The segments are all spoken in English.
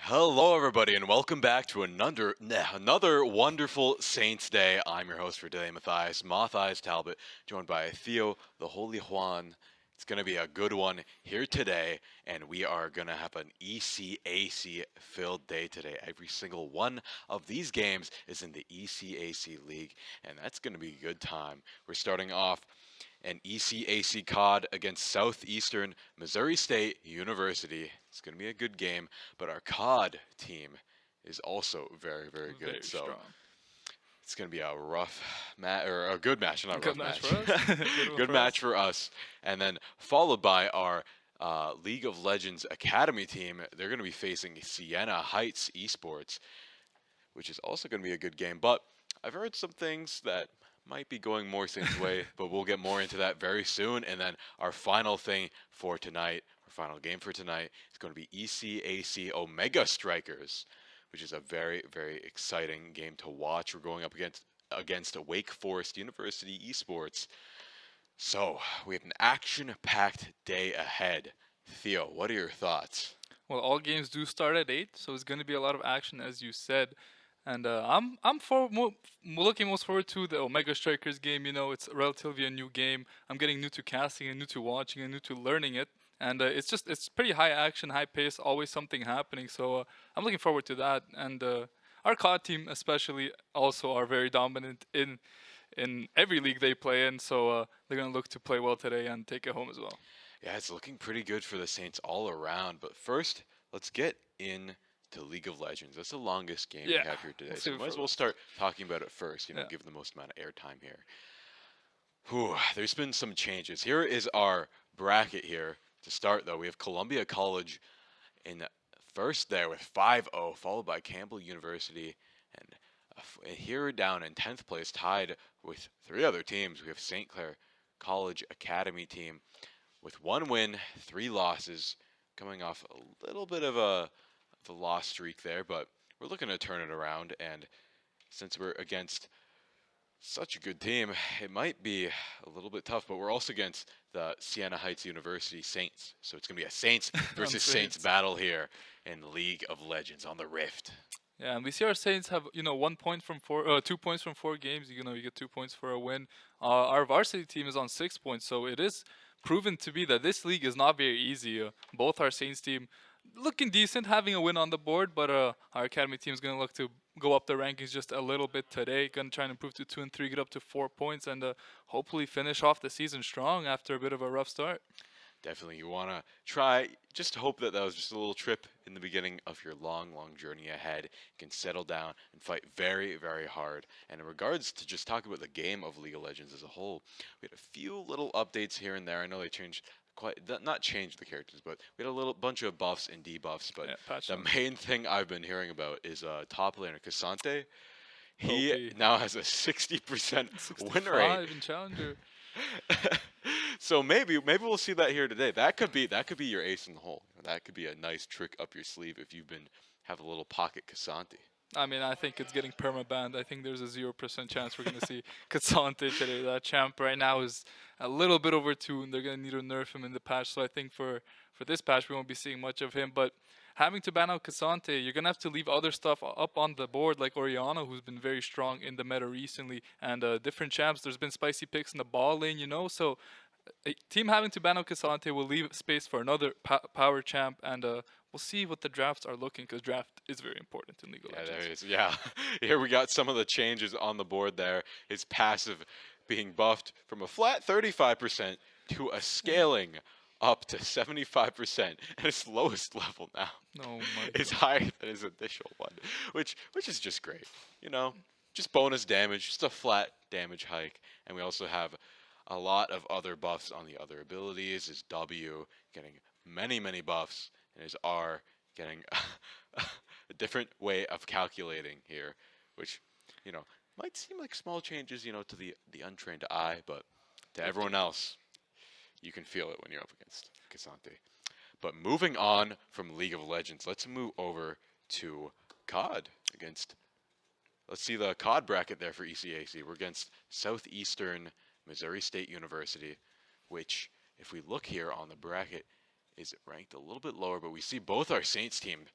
Hello, everybody, and welcome back to another wonderful Saints Day. I'm your host for today, Matthias Talbot, joined by Theo, the Holy Juan. It's going to be a good one here today, and we are going to have an ECAC filled day today. Every single one of these games is in the ECAC League, and that's going to be a good time. We're starting off an ECAC COD against Southeastern Missouri State University. It's going to be a good game, but our COD team is also very, very good. Very So strong. it's going to be a rough match, or a good match, not a Good rough match match. for us. Good one Good for us. match for us. And then followed by our League of Legends Academy team. They're going to be facing Sienna Heights Esports, which is also going to be a good game. But I've heard some things that might be going more Saints' way, but we'll get more into that very soon. And then our final thing for tonight, our final game for tonight, is going to be ECAC Omega Strikers, which is a very, very exciting game to watch. We're going up against Wake Forest University Esports. So we have an action-packed day ahead. Theo, what are your thoughts? Well, all games do start at 8, so it's going to be a lot of action, as you said. And I'm looking most forward to the Omega Strikers game. You know, it's relatively a new game. I'm getting new to casting and new to watching and new to learning it. And it's pretty high action, high pace, always something happening. So I'm looking forward to that. And our COD team, especially, also are very dominant in every league they play in. So they're going to look to play well today and take it home as well. Yeah, it's looking pretty good for the Saints all around. But first, let's get in to League of Legends. That's the longest game Yeah, we have here today. let's So save we it might for as well last. start talking about it first, Yeah. give the most amount of airtime here. Whew, there's been some changes. Here is our bracket here. To start, though, we have Columbia College in first there with 5-0, followed by Campbell University. And here down in 10th place, tied with three other teams, we have St. Clair College Academy team with one win, three losses, coming off a little bit of a loss streak there, but we're looking to turn it around. And since we're against such a good team, it might be a little bit tough, but we're also against the Sienna Heights University Saints. So it's going to be a Saints On versus Saints Saints. battle here in League of Legends on the Rift. Yeah, and we see our Saints have 1 point from 4, 2 points from 4 games. You get 2 points for a win. Our varsity team is on 6 points, so it is proven to be that this league is not very easy. Both our Saints team looking decent, having a win on the board, but our academy team is going to look to go up the rankings just a little bit today. Going to try and improve to 2 and 3, get up to 4 points, and hopefully finish off the season strong after a bit of a rough start. Definitely, you want to try, just hope that that was just a little trip in the beginning of your long, long journey ahead. You can settle down and fight very, very hard. And in regards to just talking about the game of League of Legends as a whole, we had a few little updates here and there. I know they changed not changed the characters, but we had a little bunch of buffs and debuffs. But Yeah, patch the notes. main thing I've been hearing about is top laner Cassante. He OP. now has a 60% win rate. 65 in Challenger. So maybe we'll see that here today. That could be your ace in the hole. That could be a nice trick up your sleeve if you've been have a little pocket Cassante. I mean, I think it's getting perma-banned. I think there's a 0% chance we're going to see Katsante today. That champ right now is a little bit over 2, and they're going to need to nerf him in the patch. So I think for this patch, we won't be seeing much of him. But having to ban out Kasante, you're going to have to leave other stuff up on the board, like Oriana, who's been very strong in the meta recently, and different champs. There's been spicy picks in the ball lane. So a team having to ban out Casante will leave space for another power champ, and we'll see what the drafts are looking, because draft is very important in League of Yeah, Legends. there is. Yeah, here we got some of the changes on the board. There, his passive being buffed from a flat 35% to a scaling up to 75%, and its lowest level now Oh my is god. higher than his initial one, which is just great. Just bonus damage, just a flat damage hike, and we also have a lot of other buffs on the other abilities. His W getting many, many buffs, and his R getting a different way of calculating here, which, you know, might seem like small changes, to the untrained eye, but to everyone else, you can feel it when you're up against Cassante. But moving on from League of Legends, let's move over to COD against. Let's see the COD bracket there for ECAC. We're against Southeastern Missouri State University, which, if we look here on the bracket, is ranked a little bit lower, but we see both our Saints teams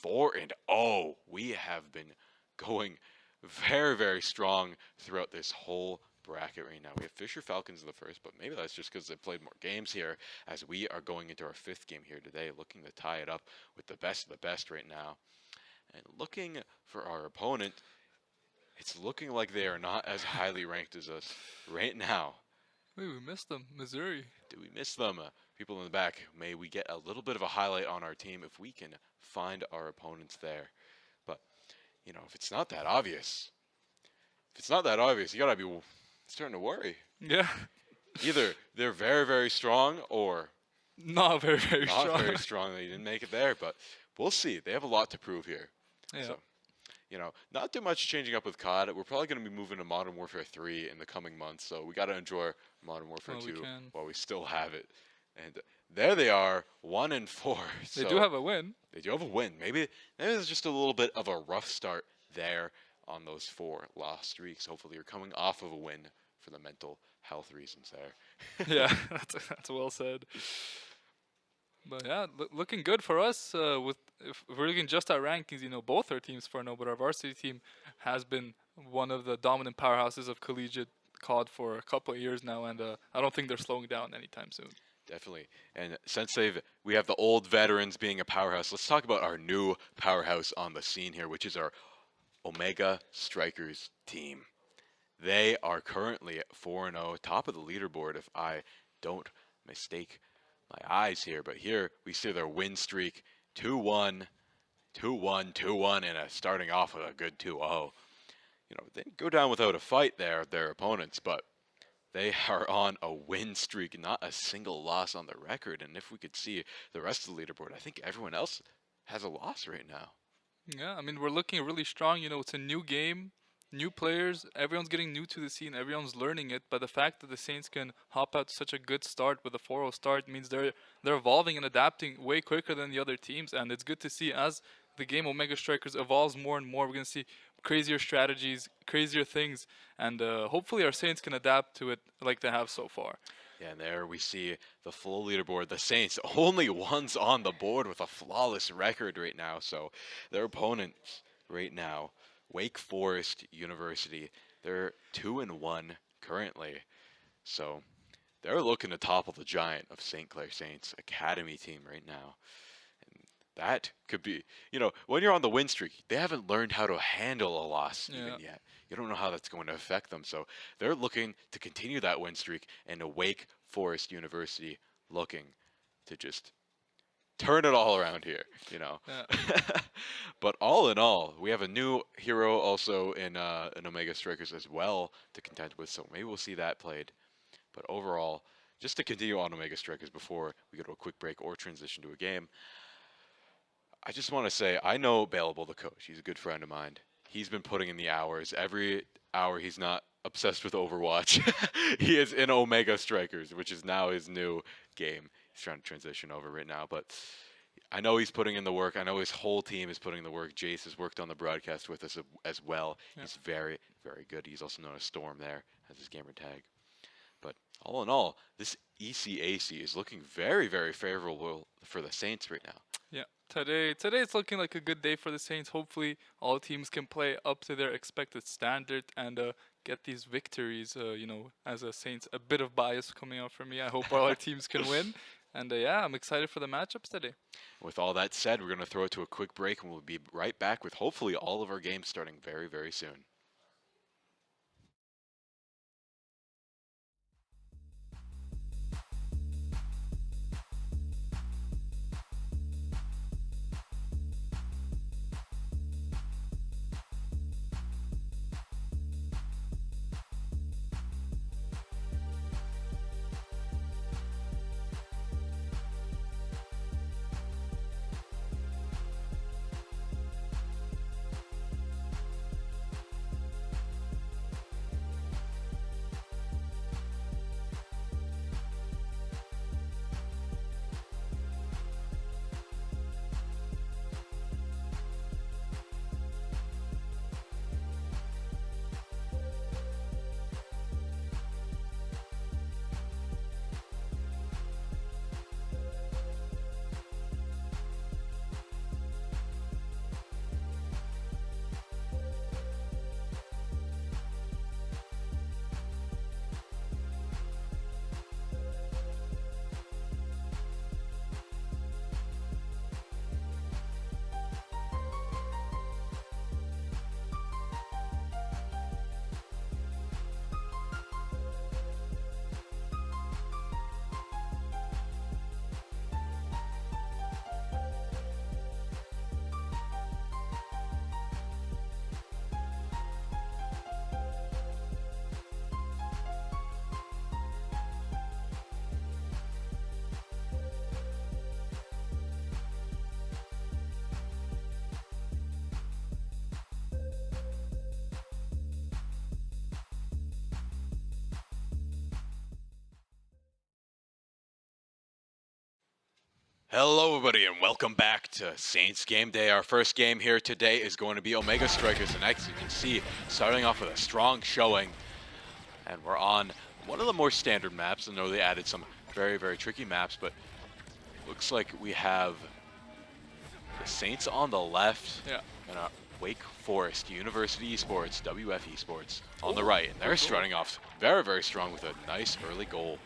4-0. We have been going very, very strong throughout this whole bracket right now. We have Fisher Falcons in the first, but maybe that's just because they've played more games here, as we are going into our 5th game here today, looking to tie it up with the best of the best right now. And looking for our opponent, it's looking like they are not as highly ranked as us right now. Wait, we missed them. Missouri. Do we miss them? People in the back, may we get a little bit of a highlight on our team if we can find our opponents there. But, if it's not that obvious, you gotta be starting to worry. Yeah. Either they're very, very strong or Not very, very not strong. very strong. They didn't make it there, but we'll see. They have a lot to prove here. Yeah. So, not too much changing up with COD. We're probably going to be moving to Modern Warfare 3 in the coming months, so we got to enjoy Modern Warfare While we 2 can. while we still have it. And there they are, 1-4. They So do have a win. they do have a win. Maybe there's just a little bit of a rough start there on those 4 lost streaks. Hopefully you're coming off of a win for the mental health reasons there. Yeah, that's well said. But yeah, looking good for us. If we're looking just at rankings, both our teams 4-0, but our varsity team has been one of the dominant powerhouses of collegiate COD for a couple of years now, and I don't think they're slowing down anytime soon. Definitely. And since we have the old veterans being a powerhouse, let's talk about our new powerhouse on the scene here, which is our Omega Strikers team. They are currently at 4-0, top of the leaderboard if I don't mistake my eyes here. But here we see their win streak, 2-1, 2-1, 2-1, and starting off with a good 2-0. They didn't go down without a fight there, their opponents, but they are on a win streak, not a single loss on the record. And if we could see the rest of the leaderboard, I think everyone else has a loss right now. Yeah, I mean, we're looking really strong. It's a new game, new players. Everyone's getting new to the scene. Everyone's learning it. But the fact that the Saints can hop out to such a good start with a 4-0 start means they're evolving and adapting way quicker than the other teams. And it's good to see as the game Omega Strikers evolves more and more. We're going to see crazier strategies, crazier things. And hopefully our Saints can adapt to it like they have so far. Yeah, and there we see the full leaderboard. The Saints, only ones on the board with a flawless record right now. So their opponents right now, Wake Forest University, they're 2-1 currently. So they're looking to topple the giant of St. Clair Saints Academy team right now. And that could be, when you're on the win streak, they haven't learned how to handle a loss even yet. You don't know how that's going to affect them. So they're looking to continue that win streak, and Wake Forest University looking to just turn it all around here, Yeah. But all in all, we have a new hero also in Omega Strikers as well to contend with, so maybe we'll see that played. But overall, just to continue on Omega Strikers before we go to a quick break or transition to a game, I just want to say, I know Bailable, the coach. He's a good friend of mine. He's been putting in the hours. Every hour he's not obsessed with Overwatch. He is in Omega Strikers, which is now his new game. He's trying to transition over right now, but I know he's putting in the work. I know his whole team is putting in the work. Jace has worked on the broadcast with us as well. Yeah. He's very, very good. He's also known as Storm there as his gamer tag. But all in all, this ECAC is looking very, very favorable for the Saints right now. Yeah, today it's looking like a good day for the Saints. Hopefully, all teams can play up to their expected standard and get these victories. As a Saints, a bit of bias coming out for me. I hope all our teams can win. And yeah, I'm excited for the matchups today. With all that said, we're going to throw it to a quick break, and we'll be right back with hopefully all of our games starting very, very soon. Hello, everybody, and welcome back to Saints Game Day. Our first game here today is going to be Omega Strikers, and as you can see, starting off with a strong showing. And we're on one of the more standard maps. I know they added some very, very tricky maps, but looks like we have the Saints on the left and Wake Forest University Esports, WF Esports, on the right. And they're starting off very, very strong with a nice early goal.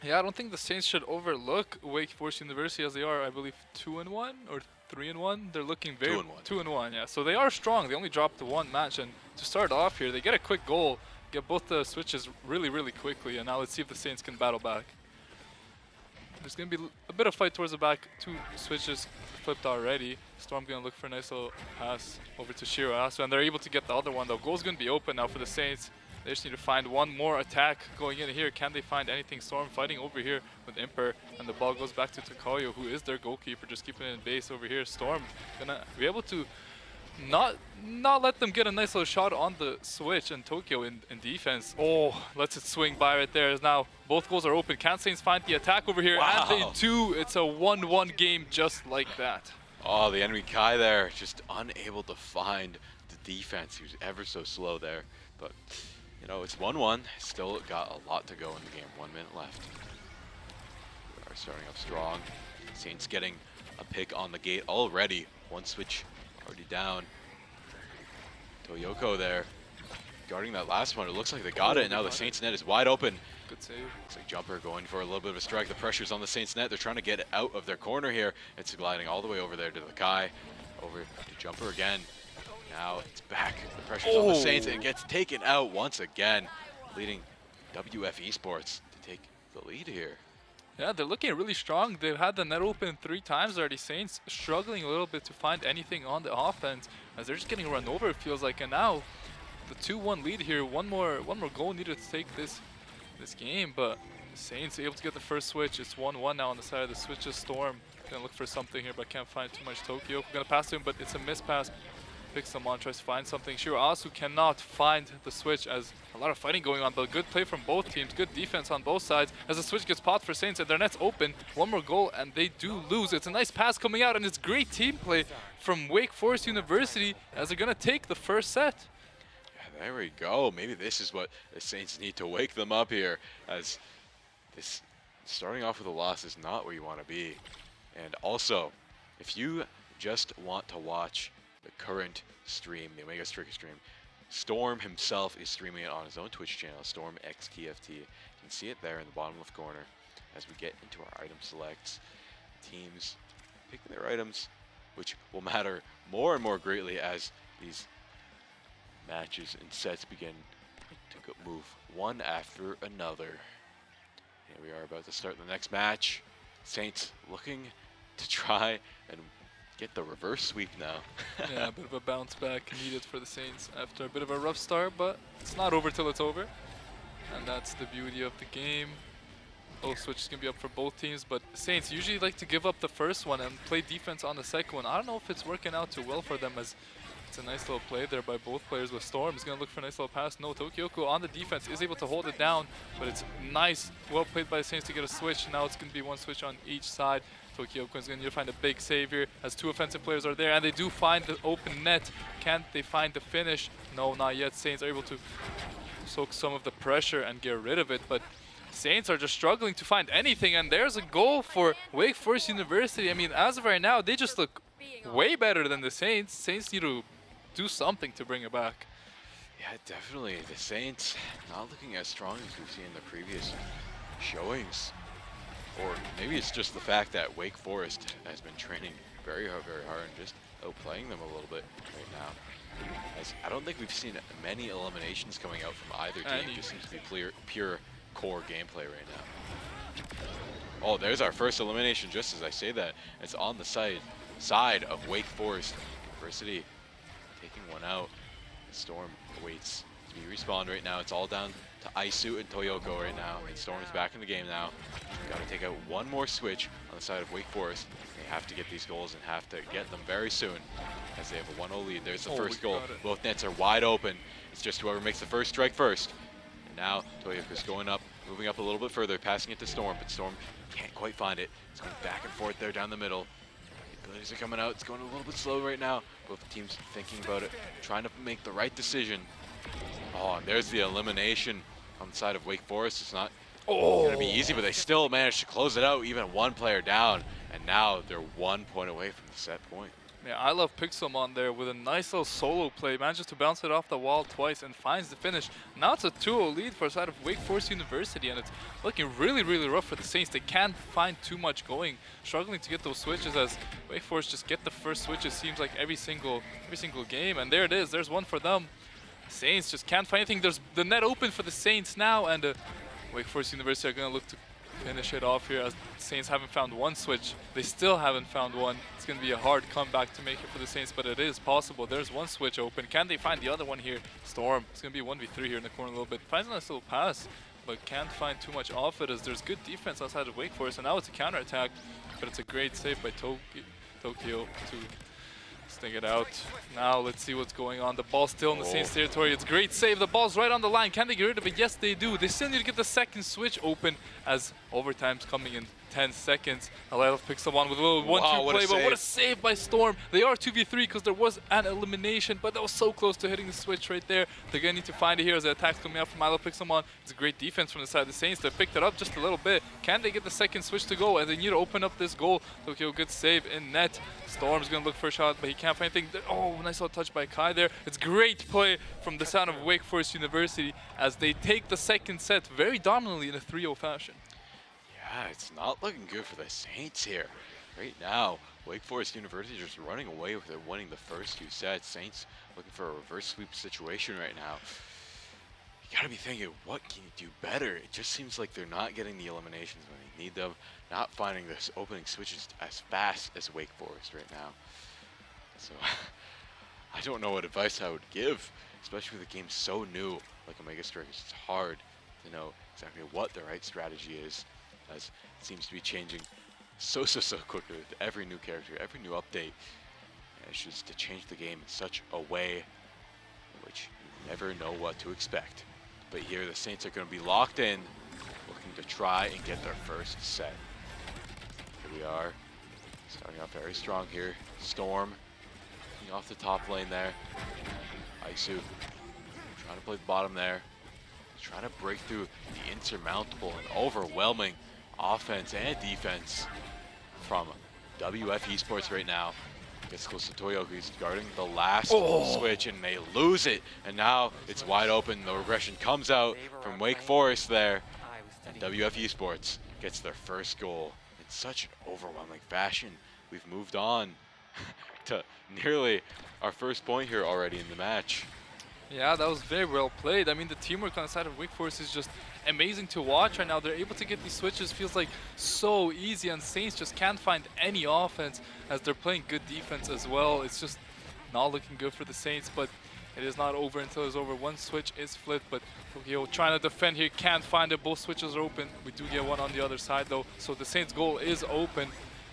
Yeah, I don't think the Saints should overlook Wake Forest University as they are, I believe, 2-1 or 3-1. They're looking very 2-1. 2-1. Yeah, so they are strong. They only dropped the one match, and to start off here, they get a quick goal, get both the switches really, really quickly, and now let's see if the Saints can battle back. There's gonna be a bit of fight towards the back. 2 switches flipped already. Storm gonna look for a nice little pass over to Shiro, and they're able to get the other one though. Goal's gonna be open now for the Saints. They just need to find one more attack going in here. Can they find anything? Storm fighting over here with Imper, and the ball goes back to Takayo, who is their goalkeeper, just keeping it in base over here. Storm gonna be able to not let them get a nice little shot on the switch, and Tokyo in defense. Oh, lets it swing by right there. Now both goals are open. Can Saints find the attack over here? Wow. And they do. It's a 1-1 game just like that. Oh, the enemy Kai there, just unable to find the defense. He was ever so slow there. But, you know, it's 1-1. Still got a lot to go in the game. 1 minute left. We are starting up strong. Saints getting a pick on the gate already. One switch already down. Toyoko there, guarding that last one. It looks like they got it, and now the Saints net is wide open. Good save. Looks like Jumper going for a little bit of a strike. The pressure's on the Saints net. They're trying to get it out of their corner here. It's gliding all the way over there to the Kai. Over to Jumper again. Now it's back. The pressure's on the Saints, and it gets taken out once again, leading WF Esports to take the lead here. Yeah, they're looking really strong. They've had the net open 3 times already. Saints struggling a little bit to find anything on the offense, as they're just getting run over, it feels like. And now the 2-1 lead here. One more goal needed to take this game, but the Saints able to get the first switch. It's 1-1 now on the side of the switches. Storm gonna look for something here, but can't find too much. Tokyo we're gonna pass to him, but it's a miss pass. Picks them on, tries to find something. Shiro cannot find the switch, as a lot of fighting going on, but good play from both teams. Good defense on both sides, as the switch gets popped for Saints, and their net's open. One more goal, and they do lose. It's a nice pass coming out, and it's great team play from Wake Forest University, as they're gonna take the first set. Yeah, there we go. Maybe this is what the Saints need to wake them up here, as this starting off with a loss is not where you want to be. And also, if you just want to watch the current stream, the Omega Striker stream, Storm himself is streaming it on his own Twitch channel, Storm XTFT. You can see it there in the bottom left corner as we get into our item selects. Teams picking their items, which will matter more and more greatly as these matches and sets begin to move one after another. Here we are about to start the next match. Saints looking to try and get the reverse sweep now. Yeah, a bit of a bounce back needed for the Saints after a bit of a rough start, but it's not over till it's over. And that's the beauty of the game. Both switches can be up for both teams, but Saints usually like to give up the first one and play defense on the second one. I don't know if it's working out too well for them, as it's a nice little play there by both players. With Storm is going to look for a nice little pass. No, Tokyoko on the defense is able to hold it down, but it's nice, well played by the Saints to get a switch. Now it's going to be one switch on each side. Tokyoko is going to need to find a big save here, as 2 offensive players are there, and they do find the open net. Can't they find the finish? No, not yet. Saints are able to soak some of the pressure and get rid of it, but Saints are just struggling to find anything, and there's a goal for Wake Forest University. I mean, as of right now, they just look way better than the Saints. Saints need to do something to bring it back. Yeah, definitely. The Saints not looking as strong as we've seen in the previous showings. Or maybe it's just the fact that Wake Forest has been training very hard and just outplaying them a little bit right now. As I don't think we've seen many eliminations coming out from either team. It just seems to be pure core gameplay right now. Oh, there's our first elimination just as I say that. It's on the side of Wake Forest University, taking one out. Storm waits to be respawned right now. It's all down to Aisu and Toyoko right now, and Storm's back in the game now. Got to take out one more switch on the side of Wake Forest. They have to get these goals and have to get them very soon, as they have a 1-0 lead. There's the first goal. Both nets are wide open. It's just whoever makes the first strike first. And now Toyoko's going up moving up a little bit further, passing it to Storm, but Storm can't quite find it. It's going back and forth there down the middle. The abilities are coming out. It's going a little bit slow right now. Both teams thinking about it, trying to make the right decision. Oh, and there's the elimination on the side of Wake Forest. It's not going to be easy, but they still managed to close it out, even one player down. And now they're 1 point away from the set point. Yeah, I love Pixelmon there with a nice little solo play. Manages to bounce it off the wall twice and finds the finish. Now it's a 2-0 lead for the side of Wake Forest University, and it's looking really, really rough for the Saints. They can't find too much going, struggling to get those switches as Wake Forest just get the first switch, it seems like every single game. And there it is, there's one for them. Saints just can't find anything. There's the net open for the Saints now, and Wake Forest University are going to look to finish it off here as Saints haven't found one switch. They still haven't found one. It's going to be a hard comeback to make it for the Saints, but it is possible. There's one switch open. Can they find the other one here? Storm. It's going to be 1v3 here in the corner a little bit. Finds a nice little pass, but can't find too much off it as there's good defense outside of Wake Forest, and now it's a counterattack, but it's a great save by Tokyo to sting it out. Now let's see what's going on. The ball's still in the Saints territory. It's a great save. The ball's right on the line. Can they get rid of it? Yes, they do. They still need to get the second switch open as overtime's coming in 10 seconds. Alelo picks up one with a little 1-2 play, but what a save by Storm. They are 2v3 because there was an elimination, but that was so close to hitting the switch right there. They're going to need to find it here as the attack's coming out from Alelo Pixelmon. It's a great defense from the side of the Saints. They picked it up just a little bit. Can they get the second switch to go? And they need to open up this goal. Tokyo, good save in net. Storm's going to look for a shot, but he can't find anything. Oh, nice little touch by Kai there. It's great play from the sound of Wake Forest University as they take the second set very dominantly in a 3-0 fashion. Yeah, it's not looking good for the Saints here. Right now, Wake Forest University just running away with it, winning the first two sets. Saints looking for a reverse sweep situation right now. You gotta be thinking, what can you do better? It just seems like they're not getting the eliminations when they need them, not finding this opening switches as fast as Wake Forest right now. So, I don't know what advice I would give, especially with a game so new like Omega Strikers. It's hard to know exactly what the right strategy is, as it seems to be changing so quickly with every new character, every new update. And it's just to change the game in such a way in which you never know what to expect. But here the Saints are going to be locked in, looking to try and get their first set. Here we are, starting off very strong here. Storm, looking off the top lane there. Aisu, trying to play the bottom there. Trying to break through the insurmountable and overwhelming offense and defense from WF Esports right now. Gets close to Toyo, who's guarding the last switch, and they lose it. And now it's wide open. The regression comes out from Wake Forest there. And WF Esports gets their first goal in such an overwhelming fashion. We've moved on to nearly our first point here already in the match. Yeah, that was very well played. I mean, the teamwork on the side of Wake Forest is just amazing to watch right now. They're able to get these switches, feels like so easy, and Saints just can't find any offense as they're playing good defense as well. It's just not looking good for the Saints, but it is not over until it's over. One switch is flipped, but Tokyo trying to defend here, can't find it. Both switches are open. We do get one on the other side though, so the Saints goal is open.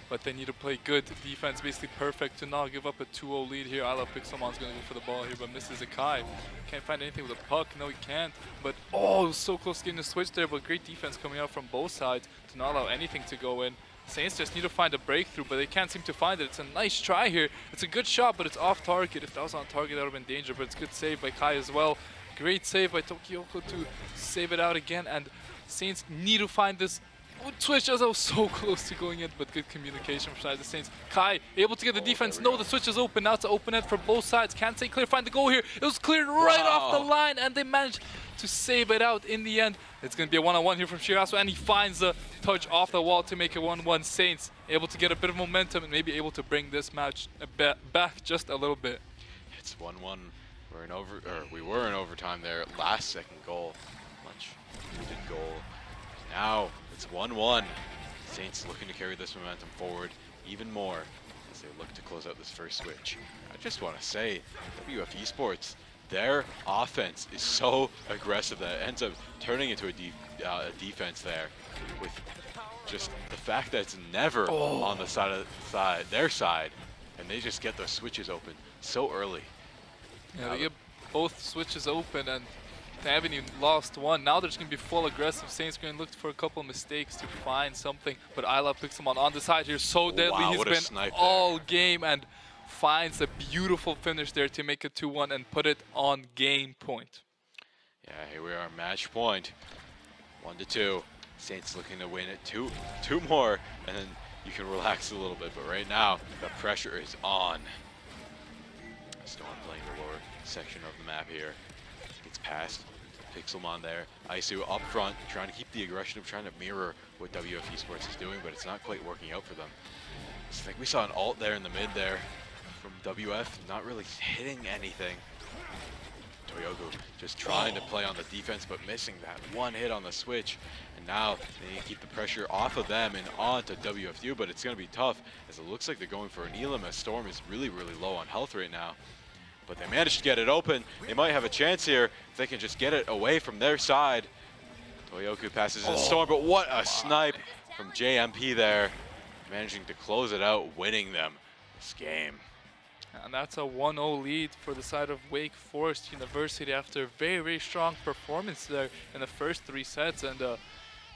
But they need to play good defense, basically perfect to not give up a 2-0 lead here. I love Pixelmon's going to go for the ball here, but misses Akai. Can't find anything with a puck. No, he can't. But, oh, it was so close to getting the switch there, but great defense coming out from both sides to not allow anything to go in. Saints just need to find a breakthrough, but they can't seem to find it. It's a nice try here. It's a good shot, but it's off target. If that was on target, that would have been danger, but it's good save by Kai as well. Great save by Tokiyoko to save it out again, and Saints need to find this switch as I was so close to going in, but good communication from side of the Saints. Kai able to get the defense. No, the switch is open. Now it's an open net for both sides. Can't say Clair find the goal here. It was cleared right off the line, and they managed to save it out in the end. It's going to be a one-on-one here from Shirasu, and he finds the touch off the wall to make it 1-1. Saints able to get a bit of momentum and maybe able to bring this match back just a little bit. It's 1-1. We were in overtime there. Last second goal, much needed goal. Now it's 1-1. Saints looking to carry this momentum forward even more as they look to close out this first switch. I just want to say, WF Esports, their offense is so aggressive that it ends up turning into a defense there, with just the fact that it's never on the their side, and they just get those switches open so early. Yeah, they get both switches open, and They haven't even lost one. Now they're just going to be full aggressive. Saints going to look for a couple mistakes to find something. But Isla picks him on the side here. So deadly. Wow, He's what a been snipe all there. game and finds a beautiful finish there to make it 2-1 and put it on game point. Yeah, here we are, match point. 1-2. Saints looking to win it. Two more, and then you can relax a little bit. But right now, the pressure is on. Storm playing the lower section of the map here. Gets past Pixelmon there. Isu up front, trying to keep the aggression of trying to mirror what WF Esports is doing, but it's not quite working out for them. I think we saw an ult there in the mid there from WF, not really hitting anything. Toyoku just trying to play on the defense, but missing that one hit on the switch. And now they need to keep the pressure off of them and on to WFU, but it's going to be tough as it looks like they're going for an Elam as Storm is really, really low on health right now. But they managed to get it open. They might have a chance here if they can just get it away from their side. Toyoku passes in Storm, but what a snipe from JMP there. Managing to close it out, winning them this game. And that's a 1-0 lead for the side of Wake Forest University after a very, very strong performance there in the first 3 sets. And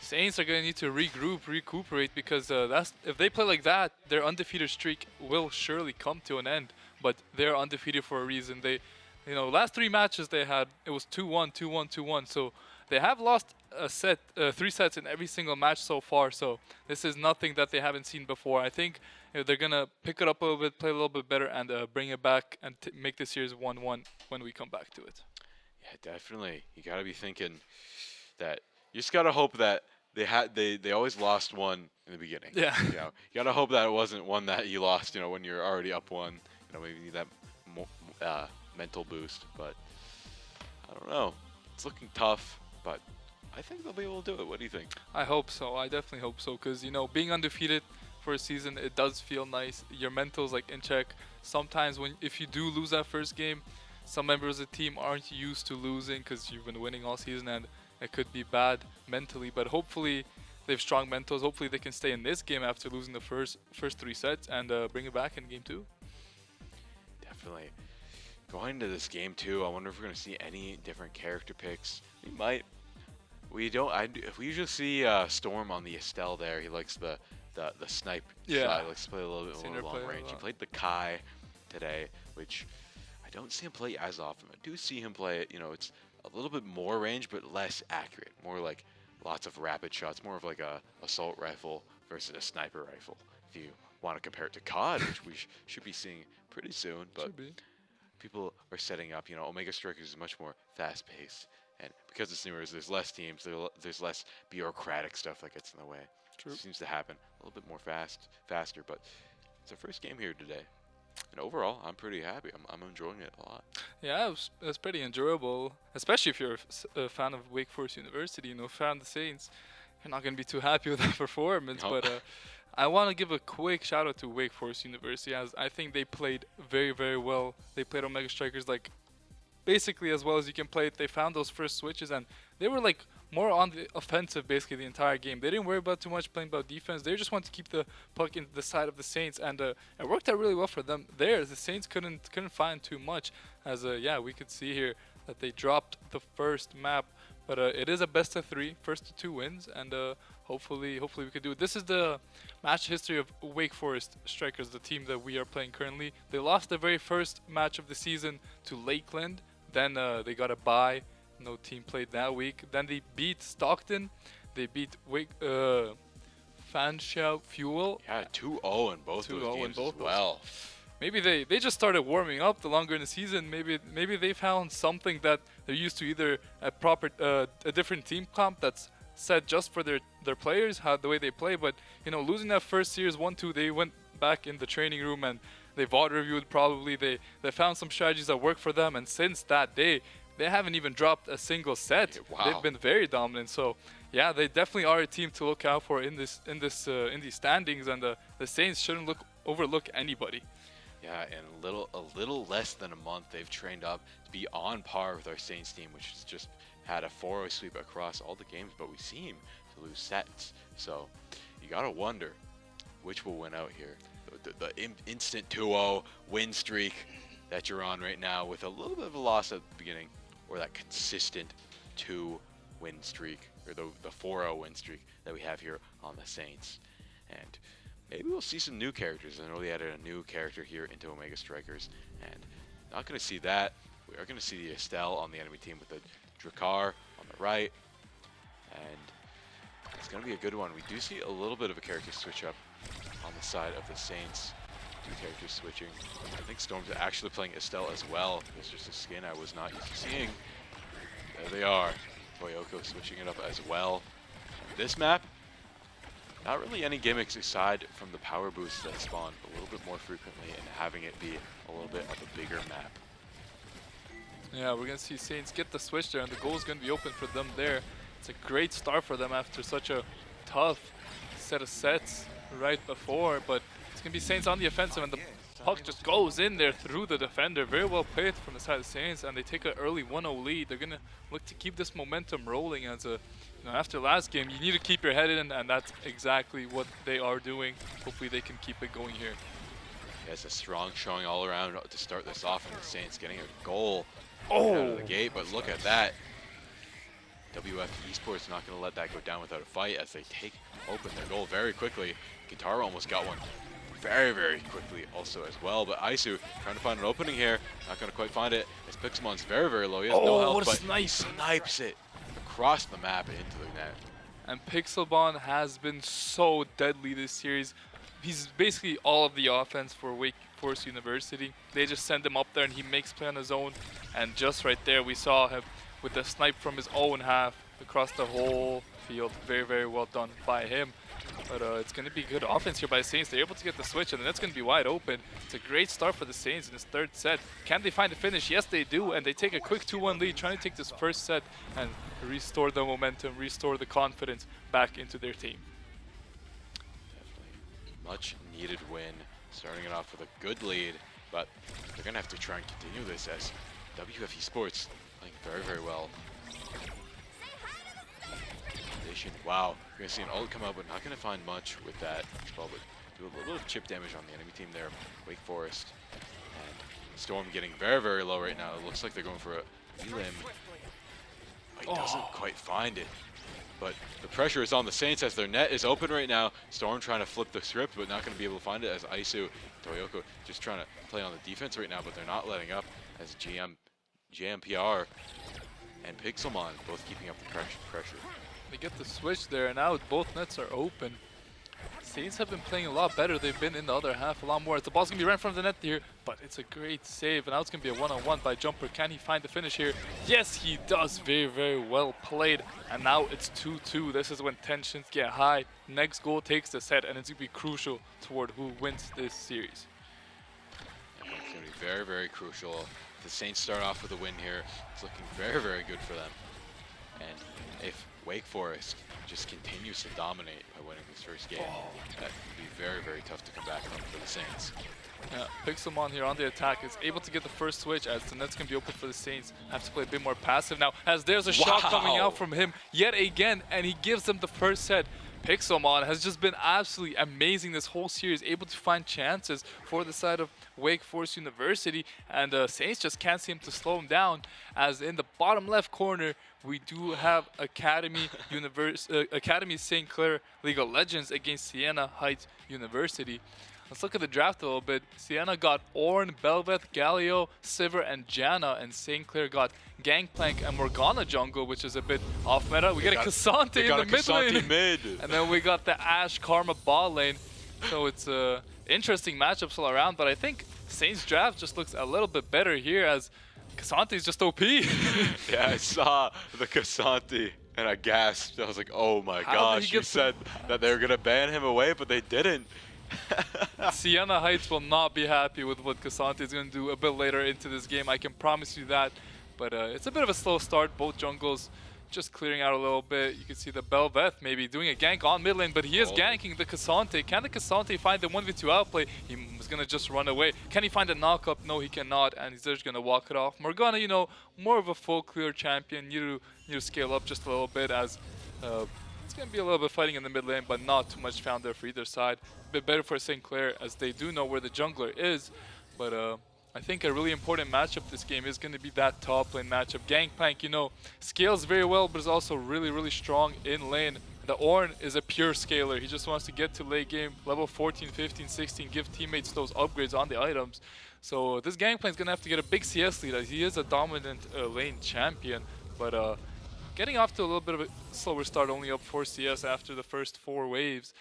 Saints are going to need to regroup, recuperate, because if they play like that, their undefeated streak will surely come to an end. But they're undefeated for a reason. They, last 3 matches they had, it was 2-1, 2-1, 2-1. So they have lost a set, 3 sets in every single match so far. So this is nothing that they haven't seen before. I think they're going to pick it up a little bit, play a little bit better, and bring it back and make this series 1-1 when we come back to it. Yeah, definitely. You got to be thinking that you just got to hope that they always lost one in the beginning. Yeah. You got to hope that it wasn't one that you lost, when you're already up one. Maybe you need that mental boost, but I don't know. It's looking tough, but I think they'll be able to do it. What do you think? I hope so. I definitely hope so, because being undefeated for a season, it does feel nice. Your mental's like in check. Sometimes if you do lose that first game, some members of the team aren't used to losing because you've been winning all season, and it could be bad mentally. But hopefully they have strong mentals. Hopefully they can stay in this game after losing the first 3 sets and bring it back in game 2. Definitely. Going into this game too, I wonder if we're going to see any different character picks. We might. We don't. We usually see Storm on the Estelle there. He likes the snipe shot. He likes to play a little bit more long range. He played the Kai today, which I don't see him play as often. I do see him play it. It's a little bit more range, but less accurate. More like lots of rapid shots. More of like a assault rifle versus a sniper rifle. If you want to compare it to COD, which we should be seeing pretty soon, but people are setting up. Omega Strikers is much more fast-paced, and because it's newer, there's less teams. There's less bureaucratic stuff that gets in the way. True. It seems to happen a little bit more faster, but it's our first game here today, and overall, I'm pretty happy. I'm enjoying it a lot. Yeah, it was pretty enjoyable, especially if you're a fan of Wake Forest University. Fan of the Saints, you're not gonna be too happy with that performance, but. I want to give a quick shout out to Wake Forest University, as I think they played very, very well. They played Omega Strikers like basically as well as you can play it. They found those first switches and they were like more on the offensive basically the entire game. They didn't worry about too much playing about defense. They just wanted to keep the puck in the side of the Saints, and it worked out really well for them there. The Saints couldn't find too much, as we could see here that they dropped the first map. But it is a best of 3, first to 2 wins, and hopefully we could do it. This is the match history of Wake Forest Strikers, the team that we are playing currently. They lost the very first match of the season to Lakeland. Then they got a bye. No team played that week. Then they beat Stockton. They beat Fanshawe Fuel. Yeah, 2-0 in both those games as well. Maybe they just started warming up the longer in the season. Maybe they found something that they're used to, either a different team comp that's set just for their players, the way they play. But losing that first series 1-2, they went back in the training room and they VOD reviewed probably. They found some strategies that work for them, and since that day they haven't even dropped a single set. Wow. They've been very dominant. So yeah, they definitely are a team to look out for in these standings, and the Saints shouldn't overlook anybody. Yeah, in a little less than a month, they've trained up to be on par with our Saints team, which has just had a 4-0 sweep across all the games, but we seem to lose sets. So you gotta wonder which will win out here. The instant 2-0 win streak that you're on right now with a little bit of a loss at the beginning, or that consistent 2 win streak, or the 4-0 win streak that we have here on the Saints. And maybe we'll see some new characters. I know they added a new character here into Omega Strikers, and not going to see that. We are going to see the Estelle on the enemy team with the Drakkar on the right, and it's going to be a good one. We do see a little bit of a character switch up on the side of the Saints. 2 characters switching. I think Storm's actually playing Estelle as well. It's just a skin I was not used to seeing. There they are. Toyoko switching it up as well. This map, not really any gimmicks aside from the power boosts that spawn a little bit more frequently and having it be a little bit of a bigger map. Yeah, we're going to see Saints get the switch there, and the goal is going to be open for them there. It's a great start for them after such a tough set of sets right before, but it's going to be Saints on the offensive, and the puck just goes in there through the defender. Very well played from the side of Saints, and they take an early 1-0 lead. They're going to look to keep this momentum rolling as a, after last game, you need to keep your head in, and that's exactly what they are doing. Hopefully they can keep it going here. It's a strong showing all around to start this off, and the Saints getting a goal out of the gate, but look at that. WF Esports not going to let that go down without a fight as they take open their goal very quickly. Guitar almost got one very, very quickly also as well, but Isu trying to find an opening here, not going to quite find it as Pixelmon's very, very low. He has no health, but he snipes it across the map into the net. And Pixelmon has been so deadly this series. He's basically all of the offense for Wake Forest University. They just send him up there and he makes play on his own. And just right there, we saw him with the snipe from his own half across the whole field. Very, very well done by him. But it's going to be good offense here by the Saints. They're able to get the switch, and the net's going to be wide open. It's a great start for the Saints in this third set. Can they find a finish? Yes, they do, and they take a quick 2-1 lead, trying to take this first set and restore the momentum, restore the confidence back into their team. Definitely much needed win, starting it off with a good lead, but they're going to have to try and continue this as WF Esports playing very, very well. Wow, we're going to see an ult come out, but not going to find much with that as well, but do a little bit of chip damage on the enemy team there, Wake Forest. And Storm getting very, very low right now. It looks like they're going for a elim. But he doesn't quite find it. But the pressure is on the Saints as their net is open right now. Storm trying to flip the script, but not going to be able to find it as Isu, Toyoko just trying to play on the defense right now, but they're not letting up as JMPR and Pixelmon both keeping up the pressure. They get the switch there, and now both nets are open. Saints have been playing a lot better. They've been in the other half a lot more. The ball's going to be right in front of the net here, but it's a great save. And now it's going to be a one-on-one by Jumper. Can he find the finish here? Yes, he does. Very, very well played. And now it's 2-2. This is when tensions get high. Next goal takes the set, and it's going to be crucial toward who wins this series. Yeah, it's going to be very, very crucial. The Saints start off with a win here. It's looking very, very good for them. And if Wake Forest just continues to dominate by winning this first game, that would be very, very tough to come back from for the Saints. Yeah, Pixelmon here on the attack is able to get the first switch as the net's going to be open for the Saints. Have to play a bit more passive now as there's a shot coming out from him yet again, and he gives them the first set. Pixelmon has just been absolutely amazing this whole series, able to find chances for the side of Wake Forest University, and Saints just can't seem to slow him down, as in the bottom left corner, we do have Academy St. Clair League of Legends against Sienna Heights University. Let's look at the draft a little bit. Sienna got Ornn, Belveth, Galio, Sivir, and Janna, and St. Clair got Gangplank and Morgana jungle, which is a bit off meta. We got a Cassante in the mid lane. And then we got the Ashe Karma bot lane. So it's interesting matchups all around, but I think Saints draft just looks a little bit better here as Cassante's just OP. Yeah, I saw the Cassante and I gasped. I was like, oh my gosh, you said that they were going to ban him away, but they didn't. Sienna Heights will not be happy with what Cassante is going to do a bit later into this game. I can promise you that. But it's a bit of a slow start. Both jungles just clearing out a little bit. You can see the Belveth maybe doing a gank on mid lane, but he is ganking the Cassante. Can the Cassante find the 1v2 outplay? He was going to just run away. Can he find a knock-up? No, he cannot, and he's just going to walk it off. Morgana, you know, more of a full clear champion. You need to scale up just a little bit as it's going to be a little bit fighting in the mid lane, but not too much found there for either side. A bit better for St. Clair as they do know where the jungler is, but I think a really important matchup this game is going to be that top lane matchup. Gangplank, you know, scales very well, but is also really, really strong in lane. The Ornn is a pure scaler. He just wants to get to late game, level 14, 15, 16, give teammates those upgrades on the items. So this Gangplank is going to have to get a big CS lead, as he is a dominant lane champion. But getting off to a little bit of a slower start, only up 4 CS after the first 4 waves.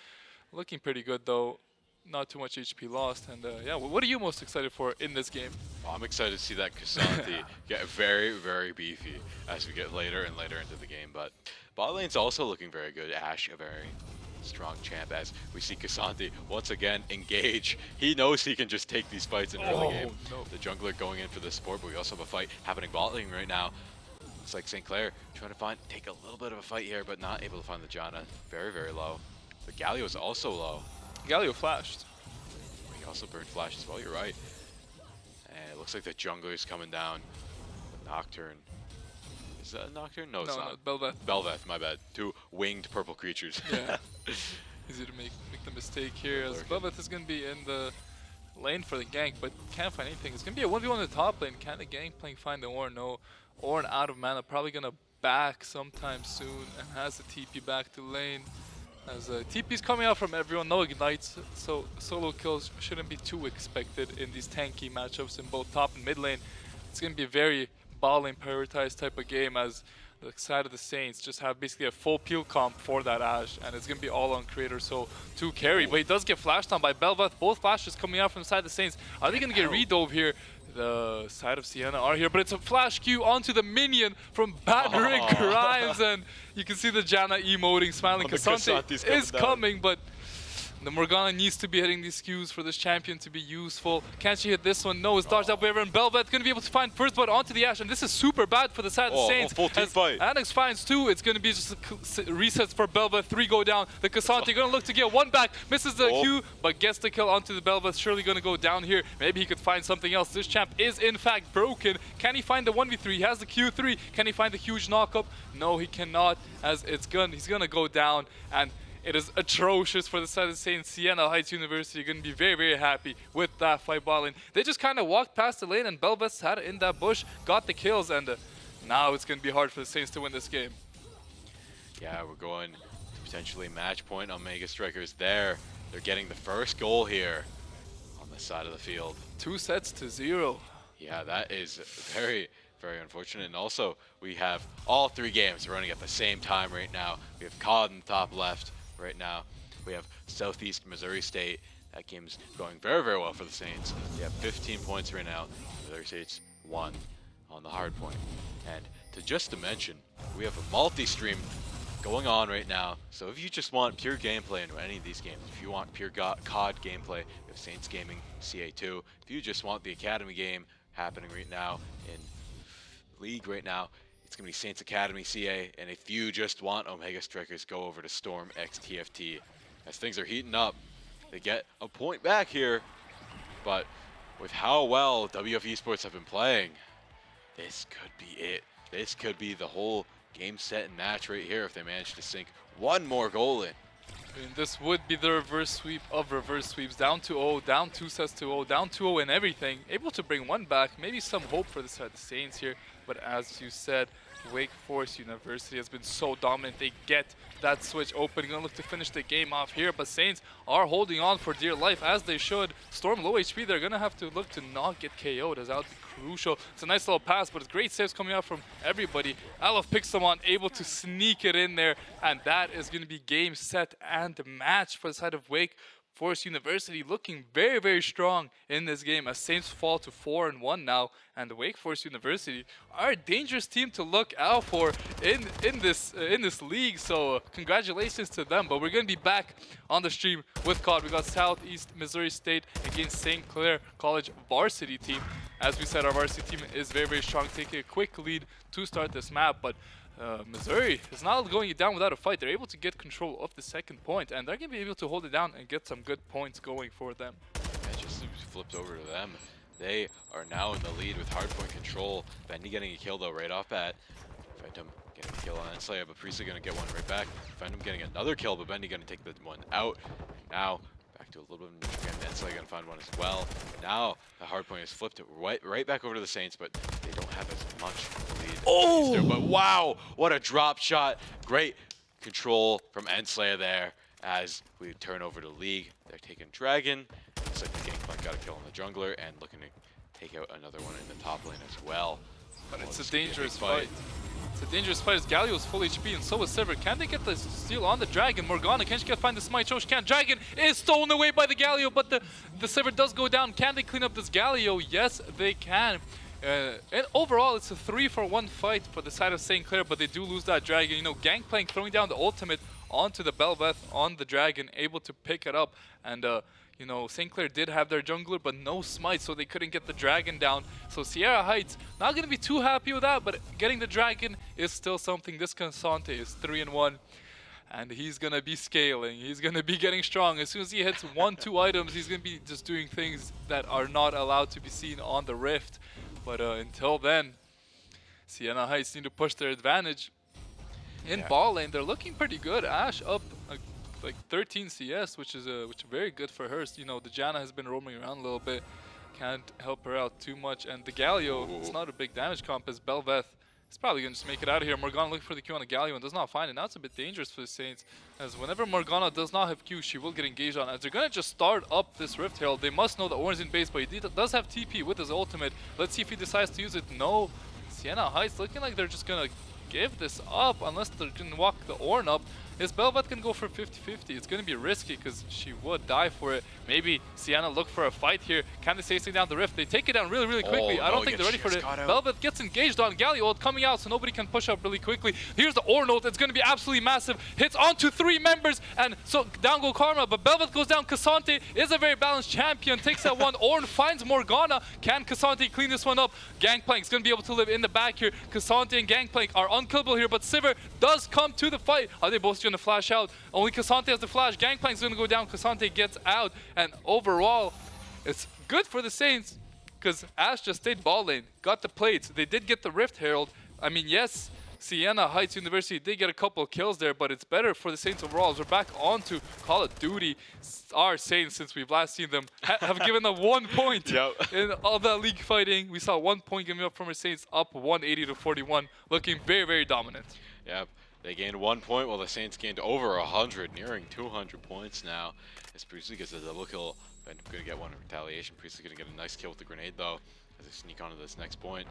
Looking pretty good though. Not too much HP lost. And yeah, what are you most excited for in this game? Well, I'm excited to see that Casanti get very, very beefy as we get later and later into the game. But bot lane's also looking very good. Ashe, a very strong champ, as we see Casanti once again engage. He knows he can just take these fights in early game. No. The jungler going in for the support, but we also have a fight happening bot lane right now. Looks like St. Clair trying to take a little bit of a fight here, but not able to find the Janna. Very, very low. The Galio is also low. Galio flashed. He also burned flash as well, you're right. And it looks like the jungler is coming down. The Nocturne. Is that a Nocturne? No, it's not. No, Bel'Veth. Bel'Veth, my bad. 2 winged purple creatures. Yeah. Easy to make the mistake here, as Bel'Veth is going to be in the lane for the gank, but can't find anything. It's going to be a 1v1 in the top lane. Can the Gangplank find the Ornn? No. Ornn out of mana, probably going to back sometime soon, and has the TP back to lane. As TP's coming out from everyone, no ignites, so solo kills shouldn't be too expected in these tanky matchups in both top and mid lane. It's going to be a very ball lane prioritized type of game, as the side of the Saints just have basically a full peel comp for that Ashe, and it's going to be all on Creator, so to carry. But he does get flashed on by Bel'Veth. Both flashes coming out from the side of the Saints. Are they going to get redove here? The side of Sienna are here, but it's a flash Q onto the minion from Battering Grimes, and you can see the Janna emoting, smiling. Casanti is coming, but the Morgana needs to be hitting these Qs for this champion to be useful. Can she hit this one? No, it's dodged up wherever, and Bel'Veth going to be able to find first blood onto the Ashe, and this is super bad for the side of the Saints. Full team fight. Annex finds 2, it's going to be just resets for Bel'Veth. 3 go down. The Casanti going to look to get 1 back, misses the Q, but gets the kill onto the Bel'Veth. Surely going to go down here. Maybe he could find something else. This champ is in fact broken. Can he find the 1v3? He has the Q3. Can he find the huge knockup? No, he cannot, as he's going to go down, and it is atrocious for the side of Saints. Sienna Heights University going to be very, very happy with that fight ball lane. They just kind of walked past the lane, and Bel'Veth had it in that bush, got the kills, and now it's going to be hard for the Saints to win this game. Yeah, we're going to potentially match point on Mega Strikers there. They're getting the first goal here on the side of the field. 2 sets to 0. Yeah, that is very, very unfortunate. And also, we have all 3 games running at the same time right now. We have COD in the top left. Right now, we have Southeast Missouri State. That game's going very, very well for the Saints. They have 15 points right now. Missouri State's 1 on the hard point. And to mention, we have a multi-stream going on right now. So if you just want pure gameplay in any of these games, if you want pure COD gameplay, we have Saints Gaming CA2. If you just want the Academy game happening right now in League right now, it's going to be Saints Academy CA, and if you just want Omega Strikers, go over to Storm X TFT. As things are heating up, they get a point back here, but with how well WF Esports have been playing, this could be it. This could be the whole game, set, and match right here if they manage to sink 1 more goal in. I mean, this would be the reverse sweep of reverse sweeps. Down 2-0, down 2 sets to 0, down 2-0 in everything. Able to bring 1 back, maybe some hope for the side of the Saints here. But as you said, Wake Forest University has been so dominant. They get that switch open. Gonna look to finish the game off here, but Saints are holding on for dear life, as they should. Storm low HP, they're gonna have to look to not get KO'd, as that would be crucial. It's a nice little pass, but it's great saves coming out from everybody. Alef picks someone, able to sneak it in there, and that is gonna be game, set, and match for the side of Wake Forest University, looking very, very strong in this game, as Saints fall to 4-1 now, and Wake Forest University are a dangerous team to look out for in this league. So congratulations to them. But we're gonna be back on the stream with COD. We got Southeast Missouri State against St. Clair College Varsity team. As we said, our varsity team is very, very strong, taking a quick lead to start this map, but Missouri is not going down without a fight. They're able to get control of the second point, and they're going to be able to hold it down and get some good points going for them. It just flipped over to them. They are now in the lead with hardpoint control. Bendy getting a kill though right off bat. Phantom getting a kill on Slayer, but Priest going to get one right back. Phantom getting another kill, but Bendy going to take the one out. Now Back to a little bit of neutral game. That's going to find one as well. Now the hard point is flipped right back over to the Saints, but they don't have as much lead. Oh! But wow, what a drop shot. Great control from Enslayer there as we turn over to League. They're taking Dragon. Looks like the Gangplank got a kill on the jungler and looking to take out another one in the top lane as well. But it's this a could be dangerous big fight. It's a dangerous fight as Galio's full HP and so is Sivir. Can they get the steal on the Dragon? Morgana, can she find the smite? She can. Dragon is stolen away by the Galio, but the Sivir does go down. Can they clean up this Galio? Yes, they can. And overall, it's a 3-for-1 fight for the side of St. Clair, but they do lose that Dragon. You know, Gangplank throwing down the ultimate onto the Bel'Veth on the Dragon, able to pick it up. And, you know, St. Clair did have their jungler, but no smite, so they couldn't get the Dragon down. So Sierra Heights, not going to be too happy with that, but getting the Dragon is still something. This Cassante is 3-1. And he's going to be scaling. He's going to be getting strong. As soon as he hits 1-2 items, he's going to be just doing things that are not allowed to be seen on the Rift. But until then, Sienna Heights need to push their advantage. In ball lane, they're looking pretty good. Ashe up like 13 CS, which is very good for her. You know, the Janna has been roaming around a little bit. Can't help her out too much. And the Galio, it's not a big damage comp as Bel'Veth. He's probably going to just make it out of here. Morgana looking for the Q on the Galio and does not find it. Now it's a bit dangerous for the Saints, as whenever Morgana does not have Q, she will get engaged on. As they're going to just start up this Rift Herald, they must know that Ornn's in base, but he does have TP with his ultimate. Let's see if he decides to use it. No. Sienna Heights looking like they're just going to give this up unless they're going to walk the Ornn up. Is Bel'Veth can go for 50-50? It's going to be risky because she would die for it. Maybe Sienna look for a fight here. Can they stay down the Rift? They take it down really, really quickly. I don't think they're ready for it. Bel'Veth gets engaged on Galio ult coming out, so nobody can push up really quickly. Here's the Ornn ult. It's going to be absolutely massive. Hits onto 3 members, and so down go Karma, but Bel'Veth goes down. Cassante is a very balanced champion. Takes that one. Ornn finds Morgana. Can Cassante clean this one up? Gangplank's going to be able to live in the back here. Cassante and Gangplank are unkillable here, but Sivir does come to the fight. Are they both going to flash out? Only Cassante has the flash. Gangplank's going to go down. Cassante gets out. And overall, it's good for the Saints because Ashe just stayed ball lane, got the plates. They did get the Rift Herald. I mean, yes, Sienna Heights University did get a couple of kills there, but it's better for the Saints overall. As we're back onto Call of Duty, our Saints, since we've last seen them, have given them 1 point in all that league fighting. We saw 1 point giving up from our Saints, up 180-41, looking very, very dominant. Yep. They gained 1 point while the Saints gained over 100, nearing 200 points now. As Priestley gets a double kill, and going to get one in retaliation. Priestley going to get a nice kill with the grenade though, as they sneak onto this next point.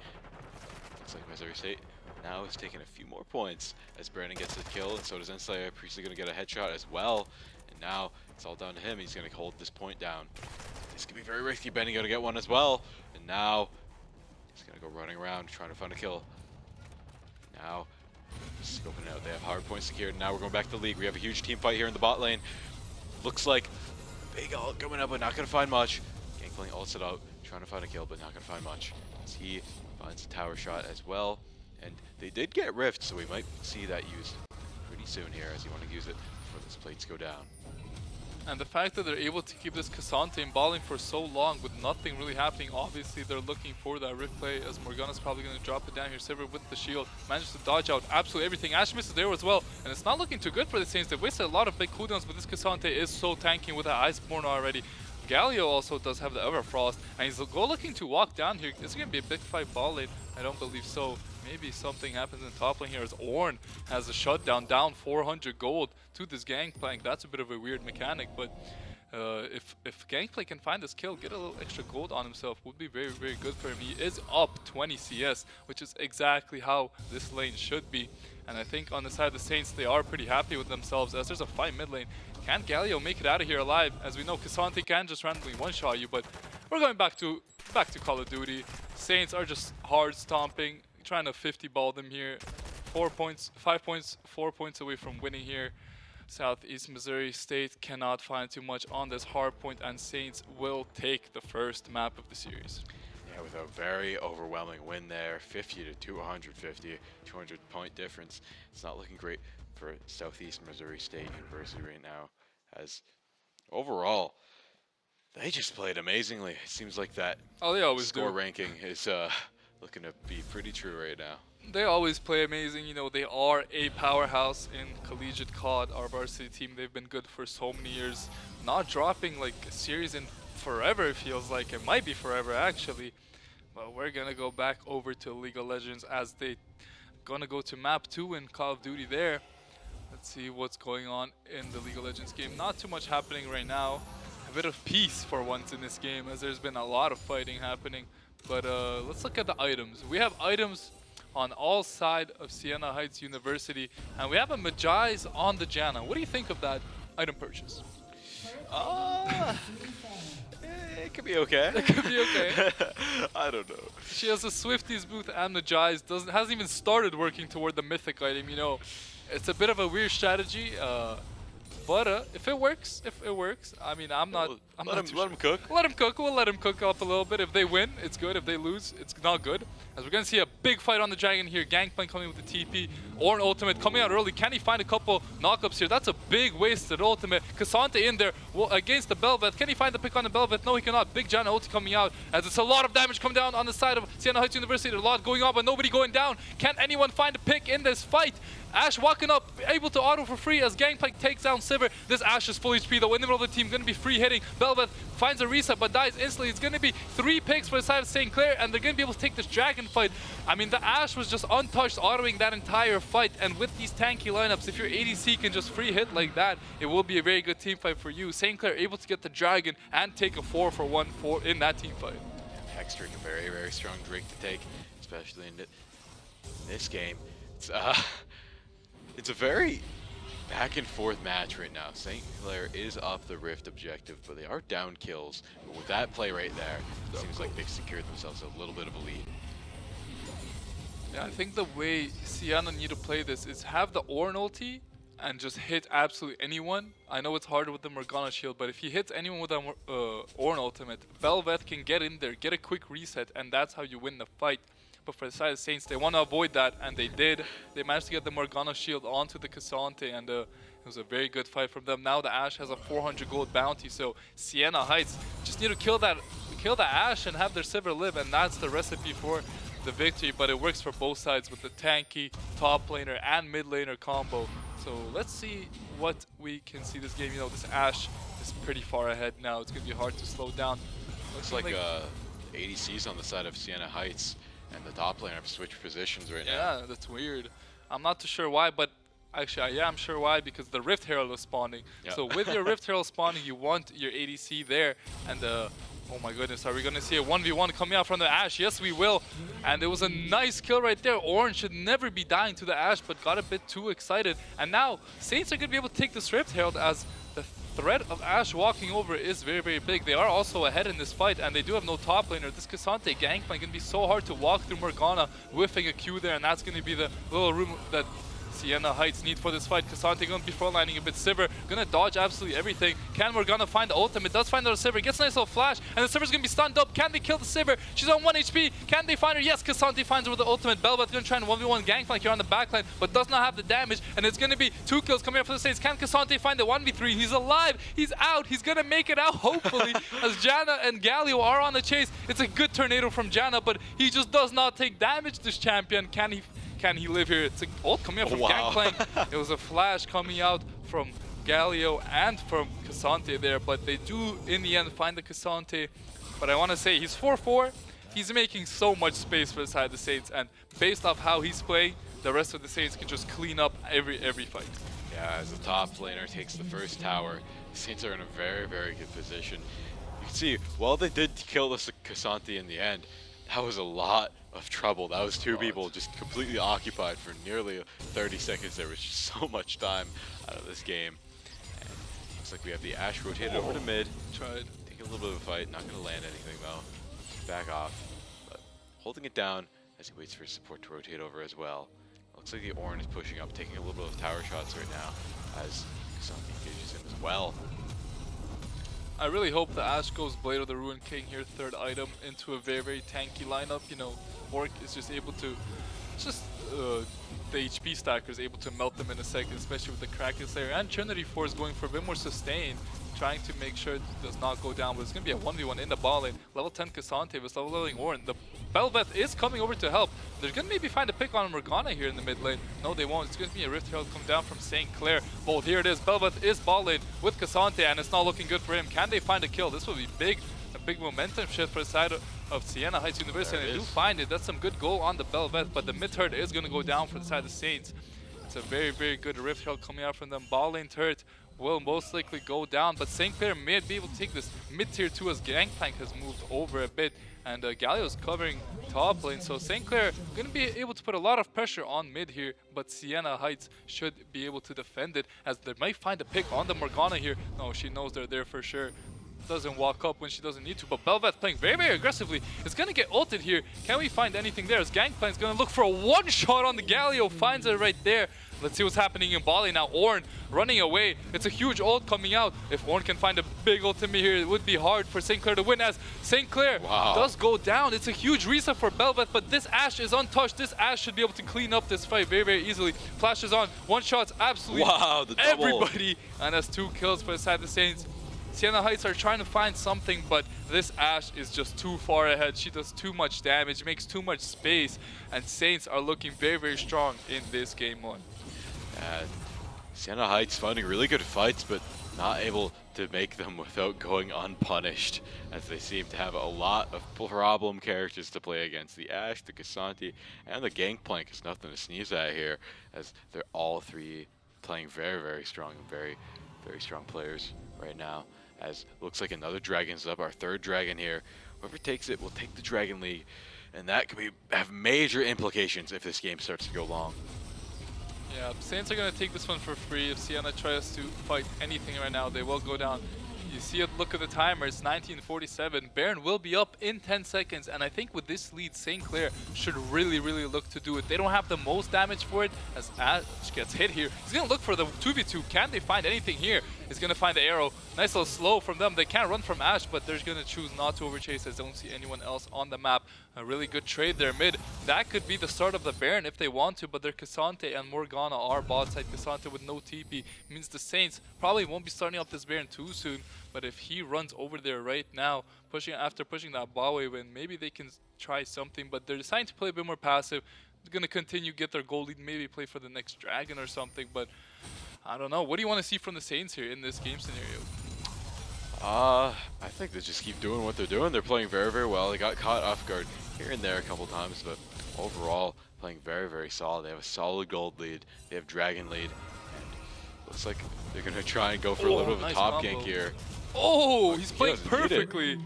Looks like Missouri State now is taking a few more points as Brandon gets the kill, and so does Enslayer. Priestley going to get a headshot as well, and now it's all down to him. He's going to hold this point down. This could be very risky. Benny going to get one as well, and now he's going to go running around trying to find a kill. Now scoping out, they have hard points secured. Now we're going back to the league. We have a huge team fight here in the bot lane. Looks like big ult coming up, but not going to find much. Gangplank ults it out, trying to find a kill, but not going to find much. As he finds a tower shot as well. And they did get Rift, so we might see that used pretty soon here as you want to use it before those plates go down. And the fact that they're able to keep this Cassante in balling for so long with nothing really happening, obviously they're looking for that Rift play, as Morgana's probably going to drop it down here. Sivir with the shield manages to dodge out absolutely everything. Ashe misses there as well, and it's not looking too good for the Saints. They've wasted a lot of big cooldowns, but this Cassante is so tanky with that Iceborne already. Galio also does have the Everfrost, and he's looking to walk down here. Is it going to be a big fight ball lane? I don't believe so. Maybe something happens in top lane here as Ornn has a shutdown, down 400 gold to this Gangplank. That's a bit of a weird mechanic, but if Gangplank can find this kill, get a little extra gold on himself, would be very, very good for him. He is up 20 CS, which is exactly how this lane should be. And I think on the side of the Saints, they are pretty happy with themselves as there's a fight mid lane. Can Galio make it out of here alive? As we know, Cassante can just randomly one-shot you, but we're going back to Call of Duty. Saints are just hard stomping, trying to 50 ball them here. 4 points, 5 points, 4 points away from winning here. Southeast Missouri State cannot find too much on this hard point, and Saints will take the first map of the series. Yeah, with a very overwhelming win there, 50 to 250, 200 point difference. It's not looking great for Southeast Missouri State University right now, as overall, they just played amazingly. It seems like that they always score do. ranking is looking to be pretty true right now. They always play amazing. You know, they are a powerhouse in collegiate COD. Our varsity team, they've been good for so many years. Not dropping like a series in forever, it feels like. It might be forever, actually. But we're going to go back over to League of Legends as they going to go to map 2 in Call of Duty there. Let's see what's going on in the League of Legends game. Not too much happening right now. A bit of peace for once in this game, as there's been a lot of fighting happening. But let's look at the items. We have items on all sides of Sienna Heights University, and we have a Magi's on the Janna. What do you think of that item purchase? It could be okay. It could be okay. I don't know. She has a Swifties booth and Magi's. Hasn't even started working toward the mythic item. You know, it's a bit of a weird strategy. But if it works, I mean, I'm not let him sure. cook. Let him cook. We'll let him cook up a little bit. If they win, it's good. If they lose, it's not good. As we're gonna see a big fight on the dragon here. Gangplank coming with the TP. Ornn ultimate coming out early. Can he find a couple knockups here? That's a big wasted ultimate. Cassante in there against the Belveth. Can he find the pick on the Belveth? No, he cannot. Big Janna ulti coming out as it's a lot of damage coming down on the side of Sienna Heights University. There's a lot going on, but nobody going down. Can anyone find a pick in this fight? Ash walking up, able to auto for free as Gangplank takes down Sivir. This Ash is full HP though, in the middle of the team, going to be free hitting. Belveth finds a reset but dies instantly. It's going to be 3 picks for the side of St. Clair, and they're going to be able to take this dragon fight. I mean, the Ash was just untouched, autoing that entire fight, and with these tanky lineups, if your ADC can just free hit like that, it will be a very good team fight for you. St. Clair able to get the dragon and take a 4-for-1 in that team fight. Hextring, a very, very strong Drake to take, especially in this game. It's a very back and forth match right now. St. Clair is up the Rift objective, but they are down kills. But with that play right there, it seems like they've secured themselves a little bit of a lead. Yeah, I think the way Sienna need to play this is have the Ornn ulti and just hit absolutely anyone. I know it's harder with the Morgana shield, but if he hits anyone with an Ornn ultimate, Belveth can get in there, get a quick reset, and that's how you win the fight. But for the side of Saints, they want to avoid that, and they did. They managed to get the Morgana shield onto the Cassante, and it was a very good fight from them. Now the Ashe has a 400 gold bounty, so Sienna Heights just need to kill the Ashe and have their Sivir live, and that's the recipe for the victory. But it works for both sides with the tanky top laner and mid laner combo. So let's see what we can see this game. You know, this Ashe is pretty far ahead now. It's going to be hard to slow down. Looks like ADC's on the side of Sienna Heights, and the top lane have switched positions right now. Yeah, that's weird. I'm not too sure why, but actually, yeah, I'm sure why, because the Rift Herald was spawning. Yeah. So with your Rift Herald spawning, you want your ADC there. And oh my goodness, are we going to see a 1v1 coming out from the Ashe? Yes, we will. And it was a nice kill right there. Ornn should never be dying to the Ashe, but got a bit too excited. And now, Saints are going to be able to take this Rift Herald, as the threat of Ashe walking over is very, very big. They are also ahead in this fight, and they do have no top laner. This Cassante Gangplank can be so hard to walk through Morgana, whiffing a Q there, and that's going to be the little room that Sienna Heights need for this fight. Cassante going to be frontlining a bit. Sivir going to dodge absolutely everything. Can Morgana find the ultimate? Does find the Sivir. Gets a nice little flash, and the Sivir's going to be stunned up. Can they kill the Sivir? She's on 1 HP. Can they find her? Yes, Cassante finds her with the ultimate. Belveth going to try and 1v1 Gangplank here on the backline, but does not have the damage, and it's going to be 2 kills coming up for the Saints. Can Cassante find the 1v3? He's alive. He's out. He's going to make it out, hopefully, as Janna and Galio are on the chase. It's a good tornado from Janna, but he just does not take damage, this champion. Can he live here? It's an ult coming out from Gangplank. It was a flash coming out from Galio and from Cassante there, but they do in the end find the Cassante. But I want to say he's 4-4. He's making so much space for the side of the Saints, and based off how he's playing, the rest of the Saints can just clean up every fight. Yeah, as the top laner takes the first tower, the Saints are in a very, very good position. You can see, while they did kill the Cassante in the end, that was a lot of trouble. That was 2 people just completely occupied for nearly 30 seconds. There was just so much time out of this game. And looks like we have the Ashe rotated over to mid. Tried. Taking a little bit of a fight, not going to land anything though. Back off, but holding it down as he waits for his support to rotate over as well. Looks like the Ornn is pushing up, taking a little bit of tower shots right now as Cassante engages him as well. I really hope the Ashe goes Blade of the Ruined King here, 3rd item, into a very, very tanky lineup. You know, Orc is just able to, the HP stacker is able to melt them in a second, especially with the Kraken Slayer. And Trinity Force going for a bit more sustain, trying to make sure it does not go down. But it's going to be a 1v1 in the ball lane. Level 10 Cassante was leveling Ornn. The Belveth is coming over to help. They're going to maybe find a pick on Morgana here in the mid lane. No, they won't. It's going to be a Rift Herald come down from St. Clair. Bolt, here it is. Belveth is ball lane with Cassante, and it's not looking good for him. Can they find a kill? This will be big. A big momentum shift for the side of Sienna Heights University, and they do find it. That's some good goal on the Belveth, but the mid turret is going to go down for the side of the Saints. It's a very, very good Rift Herald coming out from them. Ball lane turret will most likely go down, but St. Clair may be able to take this mid-tier 2 as Gangplank has moved over a bit, and Galio's covering top lane, so St. Clair going to be able to put a lot of pressure on mid here, but Sienna Heights should be able to defend it, as they might find a pick on the Morgana here. No, she knows they're there for sure. Doesn't walk up when she doesn't need to, but Belveth playing very, very aggressively. It's going to get ulted here. Can we find anything there? As Gangplank's going to look for a one-shot on the Galio, finds it right there. Let's see what's happening in Bali now. Ornn running away. It's a huge ult coming out. If Ornn can find a big ultimate here, it would be hard for St. Clair to win, as St. Clair does go down. It's a huge reset for Belveth, but this Ashe is untouched. This Ashe should be able to clean up this fight very, very easily. Flashes on, one-shots absolutely everybody, and that's 2 kills for the side of the Saints. Sienna Heights are trying to find something, but this Ashe is just too far ahead. She does too much damage, makes too much space, and Saints are looking very, very strong in this game 1. Sienna Heights finding really good fights, but not able to make them without going unpunished, as they seem to have a lot of problem characters to play against. The Ashe, the Cassante, and the Gangplank is nothing to sneeze at here, as they're all 3 playing very, very strong and very, very strong players right now. As looks like another dragon's up, our 3rd dragon here. Whoever takes it will take the Dragon League, and that could have major implications if this game starts to go long. Yeah, Saints are going to take this one for free. If Sienna tries to fight anything right now, they will go down. You see a look at the timer, it's 19:47. Baron will be up in 10 seconds, and I think with this lead, St. Clair should really, really look to do it. They don't have the most damage for it, as Ashe gets hit here. He's going to look for the 2v2. Can they find anything here? He's going to find the arrow. Nice little slow from them. They can't run from Ashe, but they're going to choose not to overchase, as they don't see anyone else on the map. A really good trade there mid. That could be the start of the Baron if they want to, but their Cassante and Morgana are bot side. Cassante with no TP means the Saints probably won't be starting up this Baron too soon. But if he runs over there right now, after pushing that ball wave in, maybe they can try something. But they're deciding to play a bit more passive. They're going to continue, get their goal lead, maybe play for the next dragon or something. But I don't know. What do you want to see from the Saints here in this game scenario? I think they just keep doing what they're doing. They're playing very, very well. They got caught off guard here and there a couple times, but overall playing very, very solid. They have a solid gold lead. They have dragon lead, and looks like they're going to try and go for a little bit of a top gank here. Oh, he's playing perfectly.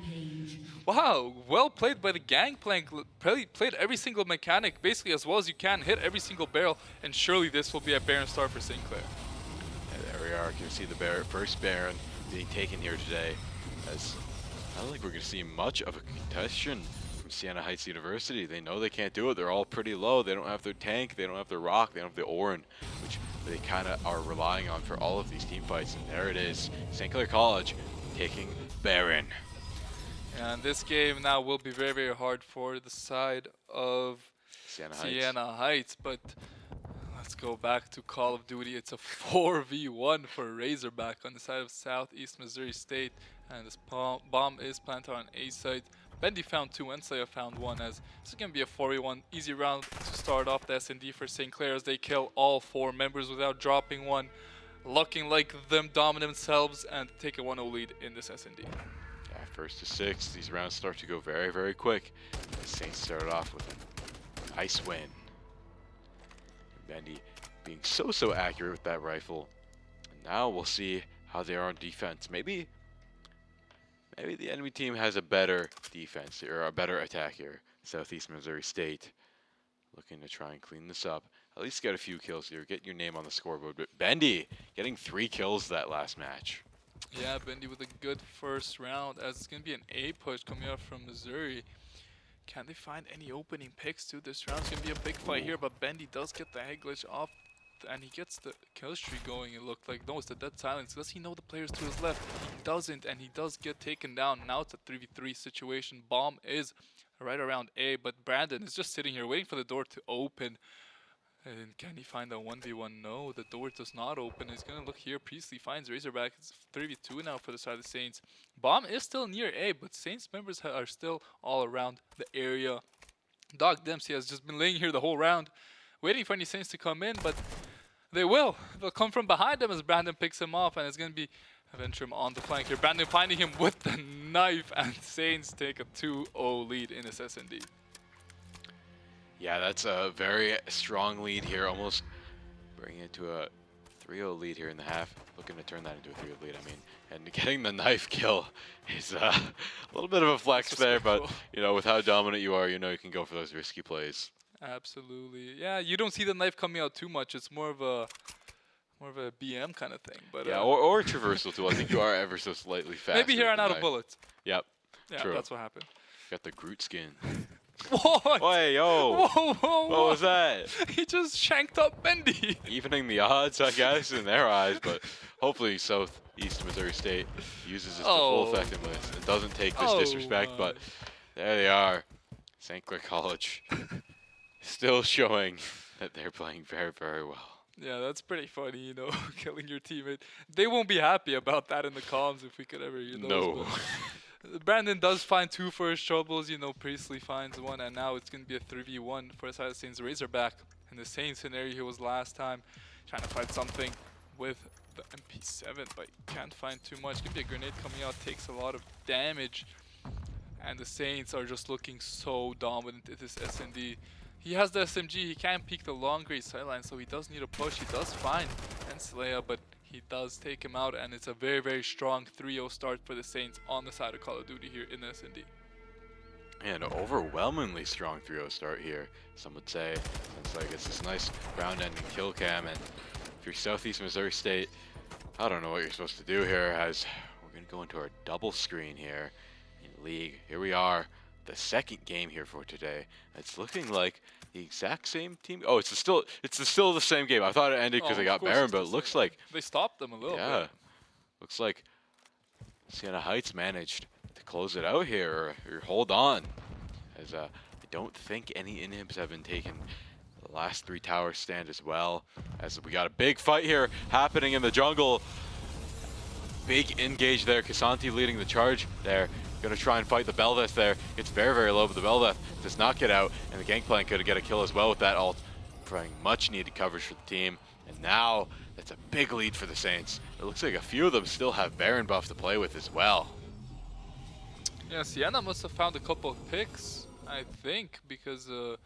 Wow, well played by the Gangplank. Played every single mechanic basically as well as you can, hit every single barrel, and surely this will be a Baron star for St. Clair. Yeah, there we are. You can see the first Baron being taken here today. As I don't think we're going to see much of a contestation from Sienna Heights University. They know they can't do it. They're all pretty low. They don't have their tank. They don't have their rock. They don't have the Ornn, which they kind of are relying on for all of these team fights. And there it is. St. Clair College taking Baron. And this game now will be very, very hard for the side of Sienna Heights. But let's go back to Call of Duty. It's a 4v1 for Razorback on the side of Southeast Missouri State. And this bomb is planted on A site. Bendy found 2 and Slaya found 1, as this is going to be a 4v1. Easy round to start off the S&D for St. Clair as they kill all 4 members without dropping one. Looking like them dominant themselves and take a 1-0 lead in this S&D. Yeah, first to 6. These rounds start to go very, very quick. The Saints started off with a nice win. Bendy being so accurate with that rifle. And now we'll see how they are on defense. Maybe the enemy team has a better defense or a better attack here. Southeast Missouri State looking to try and clean this up. At least get a few kills here. Get your name on the scoreboard. But Bendy getting 3 kills that last match. Yeah, Bendy with a good first round, as it's going to be an A push coming out from Missouri. Can they find any opening picks too? This round's going to be a big fight here, but Bendy does get the head glitch off, and he gets the kill streak going. It looked like, no, it's the dead silence. Does he know the players to his left? He doesn't, and he does get taken down. Now it's a 3v3 situation. Bomb is right around A, but Brandon is just sitting here waiting for the door to open. And can he find a 1v1? No, the door does not open. He's going to look here. Priestley finds Razorback. It's 3v2 now for the side of the Saints. Bomb is still near A, but Saints members are still all around the area. Doc Dempsey has just been laying here the whole round, waiting for any Saints to come in, but they will. They'll come from behind him as Brandon picks him off, and it's going to be Aventrum on the flank here. Brandon finding him with the knife, and Saints take a 2-0 lead in this S&D. Yeah, that's a very strong lead here, almost bringing it to a 3-0 lead here in the half. Looking to turn that into a 3-0 lead, I mean. And getting the knife kill is a little bit of a flex there, but you know, with how dominant you are, you know you can go for those risky plays. Absolutely. Yeah, you don't see the knife coming out too much. It's more of a BM kind of thing. But yeah, or a traversal tool. I think you are ever so slightly faster. maybe he ran out of bullets. Yep. Yeah, true. that's what happened. Got the Groot skin. What? Oi, yo! Whoa, whoa, What was that? He just shanked up Bendy. Evening the odds, I guess, in their eyes, but hopefully Southeast Missouri State uses this to full effectiveness and doesn't take this disrespect, but there they are. St. Clair College still showing that they're playing very, very well. Yeah, that's pretty funny, you know, killing your teammate. They won't be happy about that in the comms if we could ever hear those. No. Brandon does find 2 for his troubles, you know, Priestley finds 1, and now it's going to be a 3v1 for the side of Saints Razorback. In the same scenario he was last time, trying to find something with the MP7, but can't find too much. Give me a grenade coming out, takes a lot of damage, and the Saints are just looking so dominant in this S&D. He has the SMG, he can't peek the long range sideline, so he does need a push. He does find Enslea, but he does take him out, and it's a very, very strong 3-0 start for the Saints on the side of Call of Duty here in the S&D. And an overwhelmingly strong 3-0 start here, some would say. It's like it's this nice round-ending kill cam, and if you're Southeast Missouri State, I don't know what you're supposed to do here, as we're going to go into our double screen here in League. Here we are, the second game here for today. It's looking like the exact same team. Oh, it's still the same game. I thought it ended because they got Baron, but it looks like they stopped them a little bit. Looks like Sienna Heights managed to close it out here, or hold on, as I don't think any inhibs have been taken. The last 3 towers stand as well, as we got a big fight here happening in the jungle. Big engage there. Casanti leading the charge there. Gonna try and fight the Belveth there. It's very, very low, but the Belveth does not get out, and the Gangplank could get a kill as well with that ult, providing much needed coverage for the team. And now that's a big lead for the Saints. It looks like a few of them still have Baron buff to play with as well. Yeah, Sienna must have found a couple of picks, I think, because you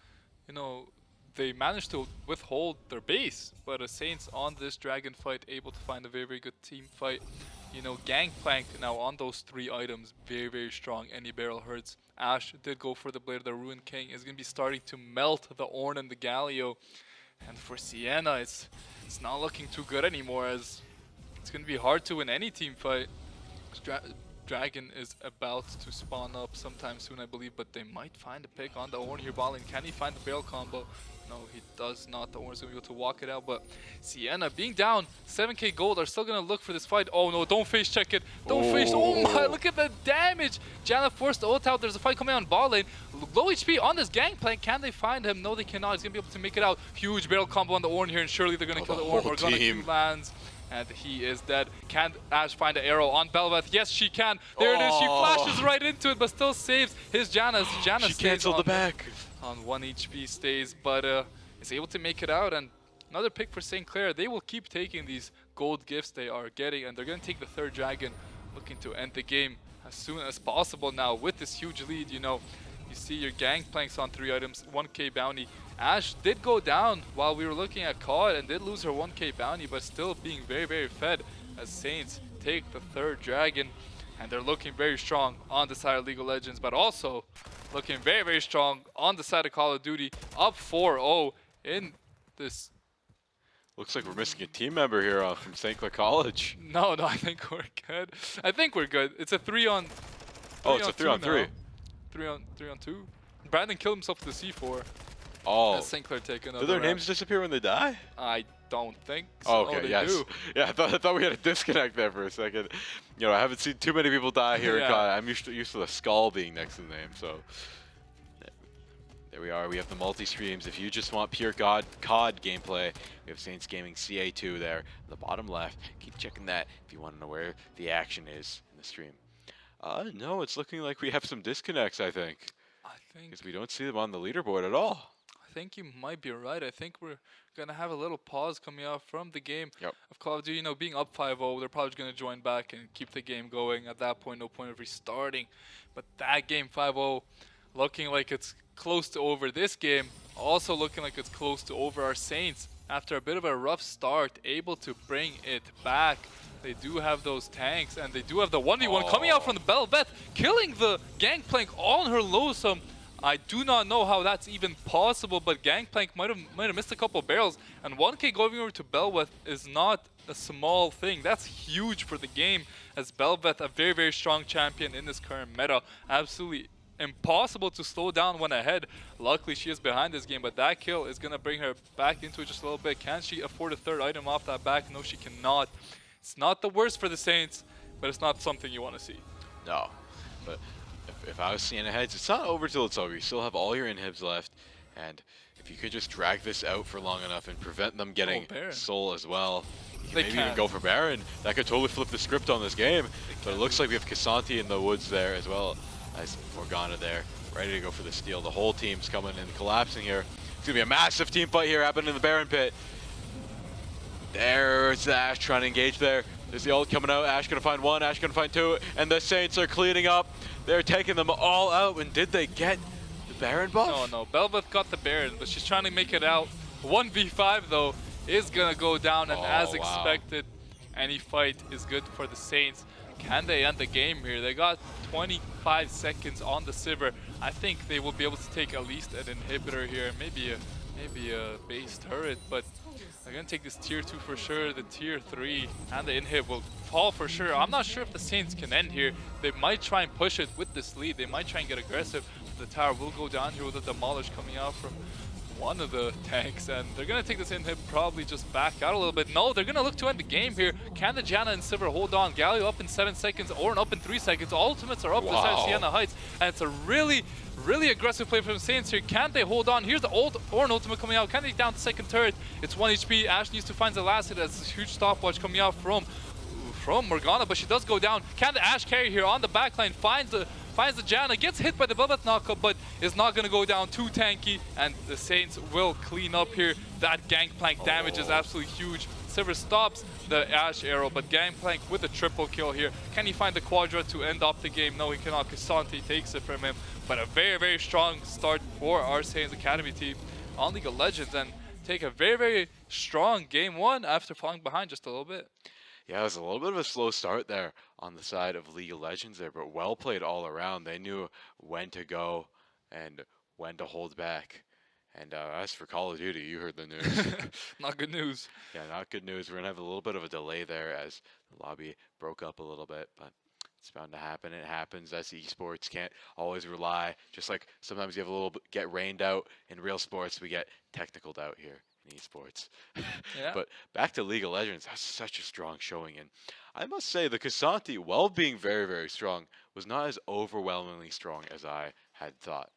know, they managed to withhold their base, but the Saints on this Dragon fight able to find a very, very good team fight. You know, Gangplank now on those 3 items, very, very strong. Any barrel hurts. Ash did go for the Blade of the Ruined King. Is going to be starting to melt the Ornn and the Galio. And for Sienna, it's not looking too good anymore, as it's going to be hard to win any team fight. Dragon is about to spawn up sometime soon, I believe, but they might find a pick on the Ornn here balling. Can he find the barrel combo? No, he does not. The Ornn's going to be able to walk it out, but Sienna being down 7k gold are still going to look for this fight. Oh no, don't face check it. Don't face. Oh my, look at the damage. Janna forced the ult out. There's a fight coming on bot lane. Low HP on this Gangplank. Can they find him? No, they cannot. He's going to be able to make it out. Huge barrel combo on the Ornn here, and surely they're going to kill the Ornn. Organic lands. And he is dead. Can Ash find an arrow on Belveth? Yes, she can. There it is. She flashes right into it, but still saves his Janna. Janna she canceled the back. On 1 HP stays, but is able to make it out. And another pick for St. Clair. They will keep taking these gold gifts they are getting, and they're going to take the 3rd Dragon, looking to end the game as soon as possible now with this huge lead. You know, you see your Gangplanks on 3 items, 1k bounty. Ash did go down while we were looking at COD and did lose her 1k bounty, but still being very, very fed as Saints take the 3rd Dragon. And they're looking very strong on the side of League of Legends, but also looking very, very strong on the side of Call of Duty. Up 4-0 in this. Looks like we're missing a team member here from St. Clair College. No, I think we're good. I think we're good. It's a 3-on. Oh, it's a 3-on-3. 3-on-2. Brandon killed himself with the C4. Oh. St. Clair take another Do their round. names disappear when they die? I don't think so. Oh, okay, they yes. do. Yeah, I thought we had a disconnect there for a second. You know, I haven't seen too many people die here in COD. I'm used to the skull being next to the name, so. There we are. We have the multi-streams. If you just want pure COD gameplay, we have Saints Gaming CA2 there in the bottom left. Keep checking that if you want to know where the action is in the stream. No, it's looking like we have some disconnects, I think. I think because we don't see them on the leaderboard at all. I think you might be right. I think we're gonna have a little pause coming out from the game Yep. of Call of Duty. You know, being up 5-0, they're probably gonna join back and keep the game going. At that point, no point of restarting. But that game 5-0, looking like it's close to over. This game also looking like it's close to over. Our Saints, after a bit of a rough start, able to bring it back. They do have those tanks, and they do have the 1v1 coming out from the Belveth, killing the Gangplank on her Losum. I do not know how that's even possible, but Gangplank might have missed a couple barrels, and 1K going over to Belveth is not a small thing. That's huge for the game, as Belveth, a very, very strong champion in this current meta. Absolutely impossible to slow down when ahead. Luckily, she is behind this game, but that kill is going to bring her back into it just a little bit. Can she afford a third item off that back? No, she cannot. It's not the worst for the Saints, but it's not something you want to see. No, but if I was Sienna heads, it's not over till it's over. You still have all your inhibs left, and if you could just drag this out for long enough and prevent them getting Soul as well, maybe even go for Baron, that could totally flip the script on this game. But it looks like we have Casanti in the woods there as well as Morgana there, ready to go for the steal. The whole team's coming and collapsing here. It's going to be a massive team fight here happening in the Baron pit. There's Ash trying to engage there. There's the ult coming out. Ash gonna find one, Ash gonna find two, and the Saints are cleaning up. They're taking them all out. And did they get the Baron buff? No. Belveth got the Baron, but she's trying to make it out. 1v5 though is gonna go down, and as expected, any fight is good for the Saints. Can they end the game here? They got 25 seconds on the Sivir. I think they will be able to take at least an inhibitor here, maybe a base turret, but they're gonna take this tier 2 for sure. The tier 3 and the inhib will fall for sure. I'm not sure if the Saints can end here. They might try and push it with this lead. They might try and get aggressive. The tower will go down here with a demolish coming out from one of the tanks, and they're gonna take this inhib, probably just back out a little bit. No, they're gonna look to end the game here. Can the Janna and Sivir hold on? Galio up in 7 seconds, Ornn up in 3 seconds. Ultimates are up this side of Sienna Heights, and it's a really aggressive play from the Saints here. Can they hold on? Here's the old Ornn ultimate coming out. Can they down the second turret? It's 1 HP. Ash needs to find the last hit as this huge stopwatch coming out from Morgana, but she does go down. Can the Ash carry here on the backline? Finds the Janna, gets hit by the Belveth knockup, but is not going to go down too tanky, and the Saints will clean up here. That Gangplank damage is absolutely huge. Sivir stops the Ash arrow, but Gangplank with a triple kill here. Can he find the Quadra to end off the game? No, he cannot. Casanti takes it from him, but a very, very strong start for our Saints Academy team on League of Legends, and take a very, very strong game 1 after falling behind just a little bit. Yeah, it was a little bit of a slow start there on the side of League of Legends there, but well played all around. They knew when to go and when to hold back. And as for Call of Duty, you heard the news. Not good news. Yeah, not good news. We're going to have a little bit of a delay there as the lobby broke up a little bit, but it's bound to happen. It happens. That's esports. Can't always rely. Just like sometimes you have a little bit get rained out in real sports, we get technicaled out here in esports. Yeah. But back to League of Legends, that's such a strong showing. And I must say, the Casanti, while being very, very strong, was not as overwhelmingly strong as I had thought.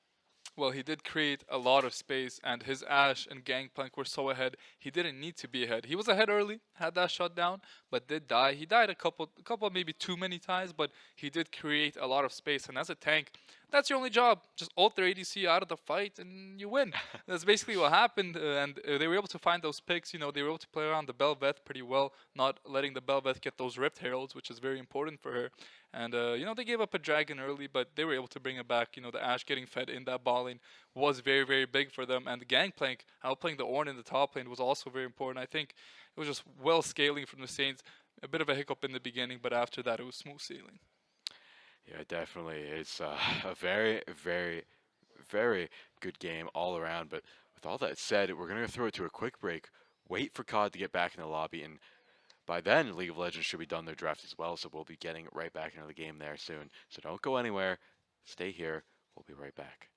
Well, he did create a lot of space, and his Ash and Gangplank were so ahead, he didn't need to be ahead. He was ahead early, had that shut down, but did die. He died a couple, maybe too many times, but he did create a lot of space. And as a tank, that's your only job. Just ult their ADC out of the fight, and you win. That's basically what happened, and they were able to find those picks. You know, they were able to play around the Belveth pretty well, not letting the Belveth get those Rift Heralds, which is very important for her. And, you know, they gave up a dragon early, but they were able to bring it back. You know, the Ash getting fed in that ball lane was very, very big for them. And the Gangplank outplaying the Ornn in the top lane was also very important. I think it was just well scaling from the Saints. A bit of a hiccup in the beginning, but after that, it was smooth sailing. Yeah, definitely. It's a very, very, very good game all around. But with all that said, we're going to throw it to a quick break, wait for COD to get back in the lobby, and by then, League of Legends should be done their draft as well, so we'll be getting right back into the game there soon. So don't go anywhere. Stay here. We'll be right back.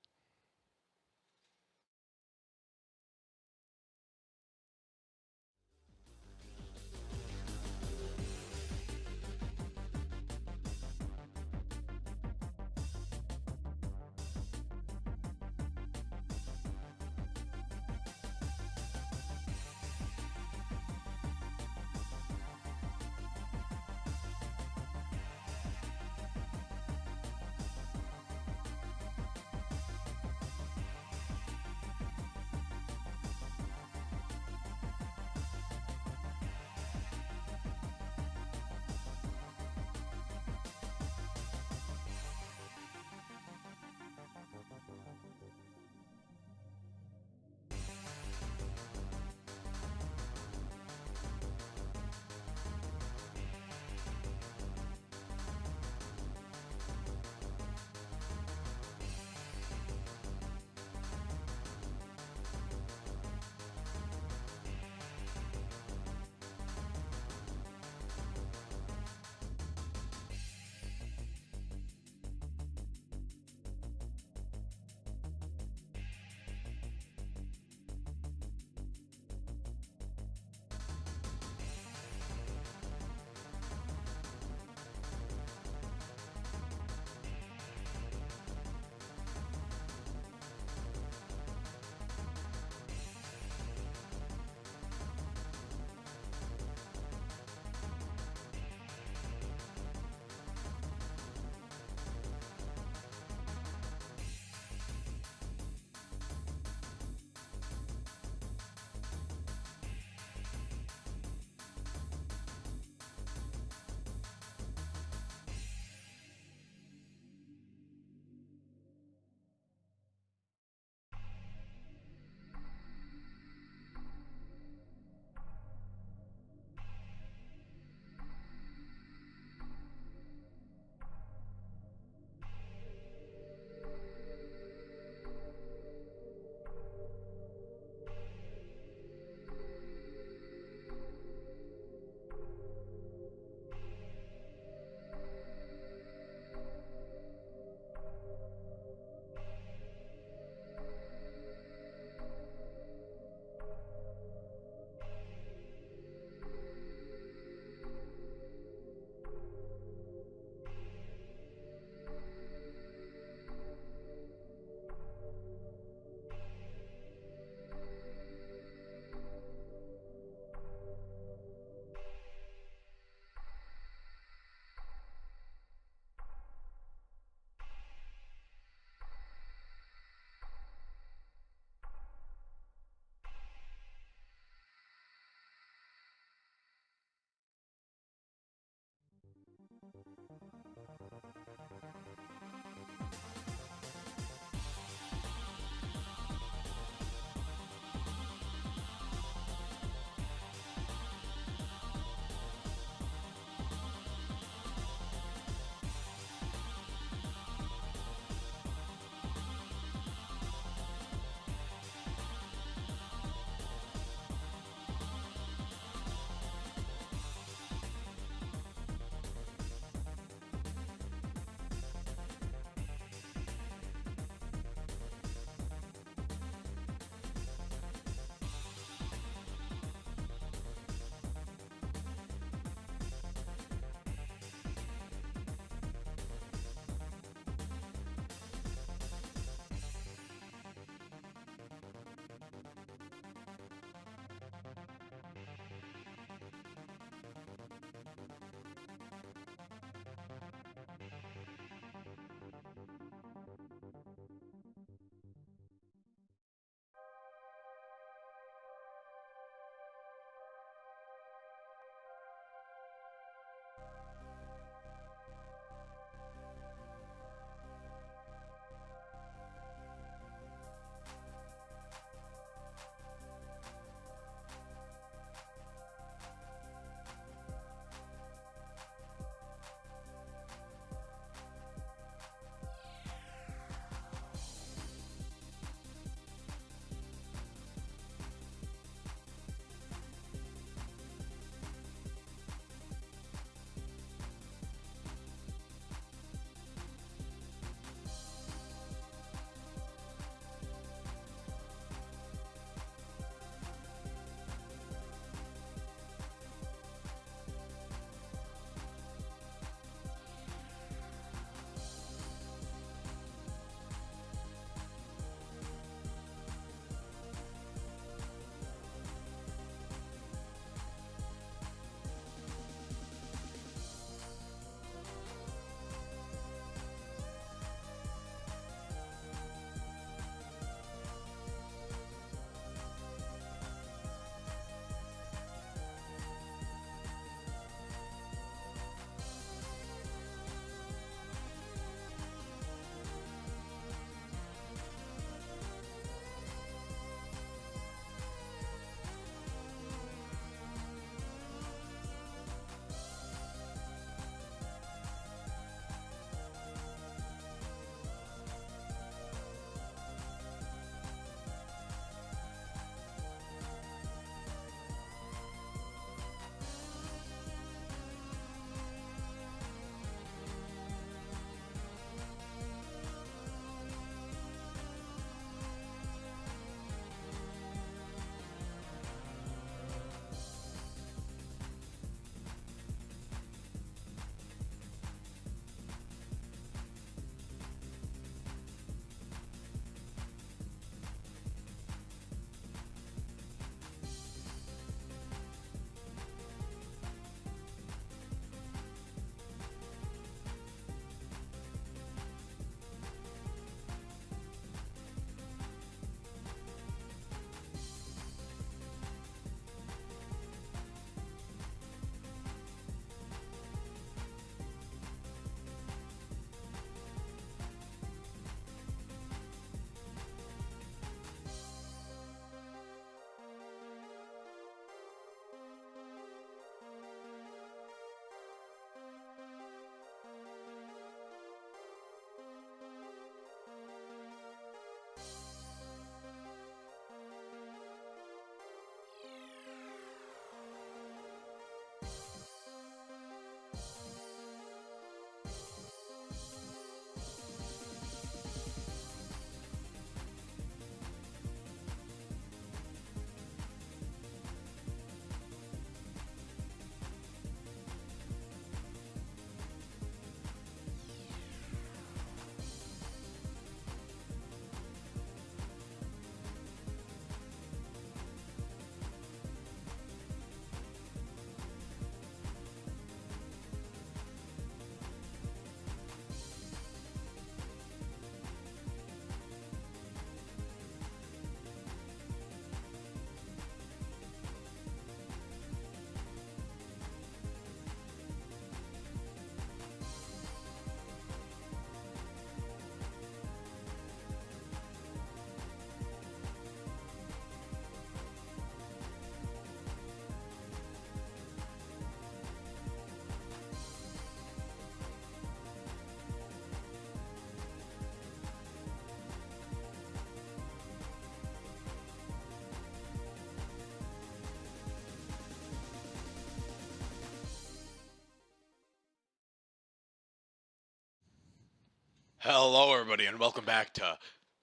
Hello, everybody, and welcome back to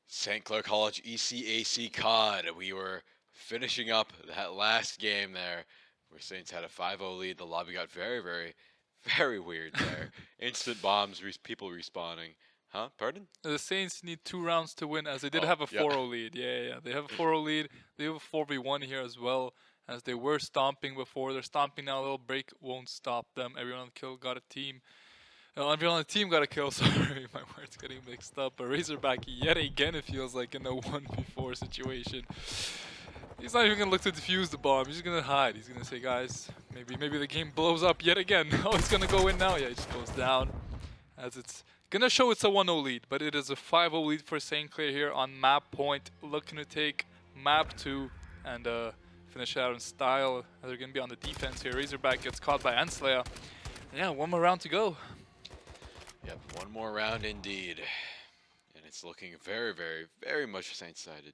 St. Clair College ECAC COD. We were finishing up that last game there where Saints had a 5-0 lead. The lobby got very, very, very weird there. Instant bombs, people respawning. Huh? Pardon? The Saints need 2 rounds to win, as they did Oh, have a yeah. 4-0 lead. Yeah. They have a 4-0 lead. They have a 4v1 here as well, as they were stomping before. They're stomping now. A little break won't stop them. Everyone on the kill got a team. Everyone on the team got a kill. Sorry, my words getting mixed up. But Razorback yet again, it feels like, in a 1v4 situation. He's not even gonna look to defuse the bomb. He's just gonna hide. He's gonna say, guys, maybe the game blows up yet again. Oh, it's gonna go in now. Yeah, he just goes down, as it's gonna show it's a 1-0 lead, but it is a 5-0 lead for St. Clair here on map point, looking to take map 2 and finish it out in style. They're gonna be on the defense here. Razorback gets caught by Anslea. Yeah, one more round to go. Yep, one more round indeed. And it's looking very, very, very much Saints-sided.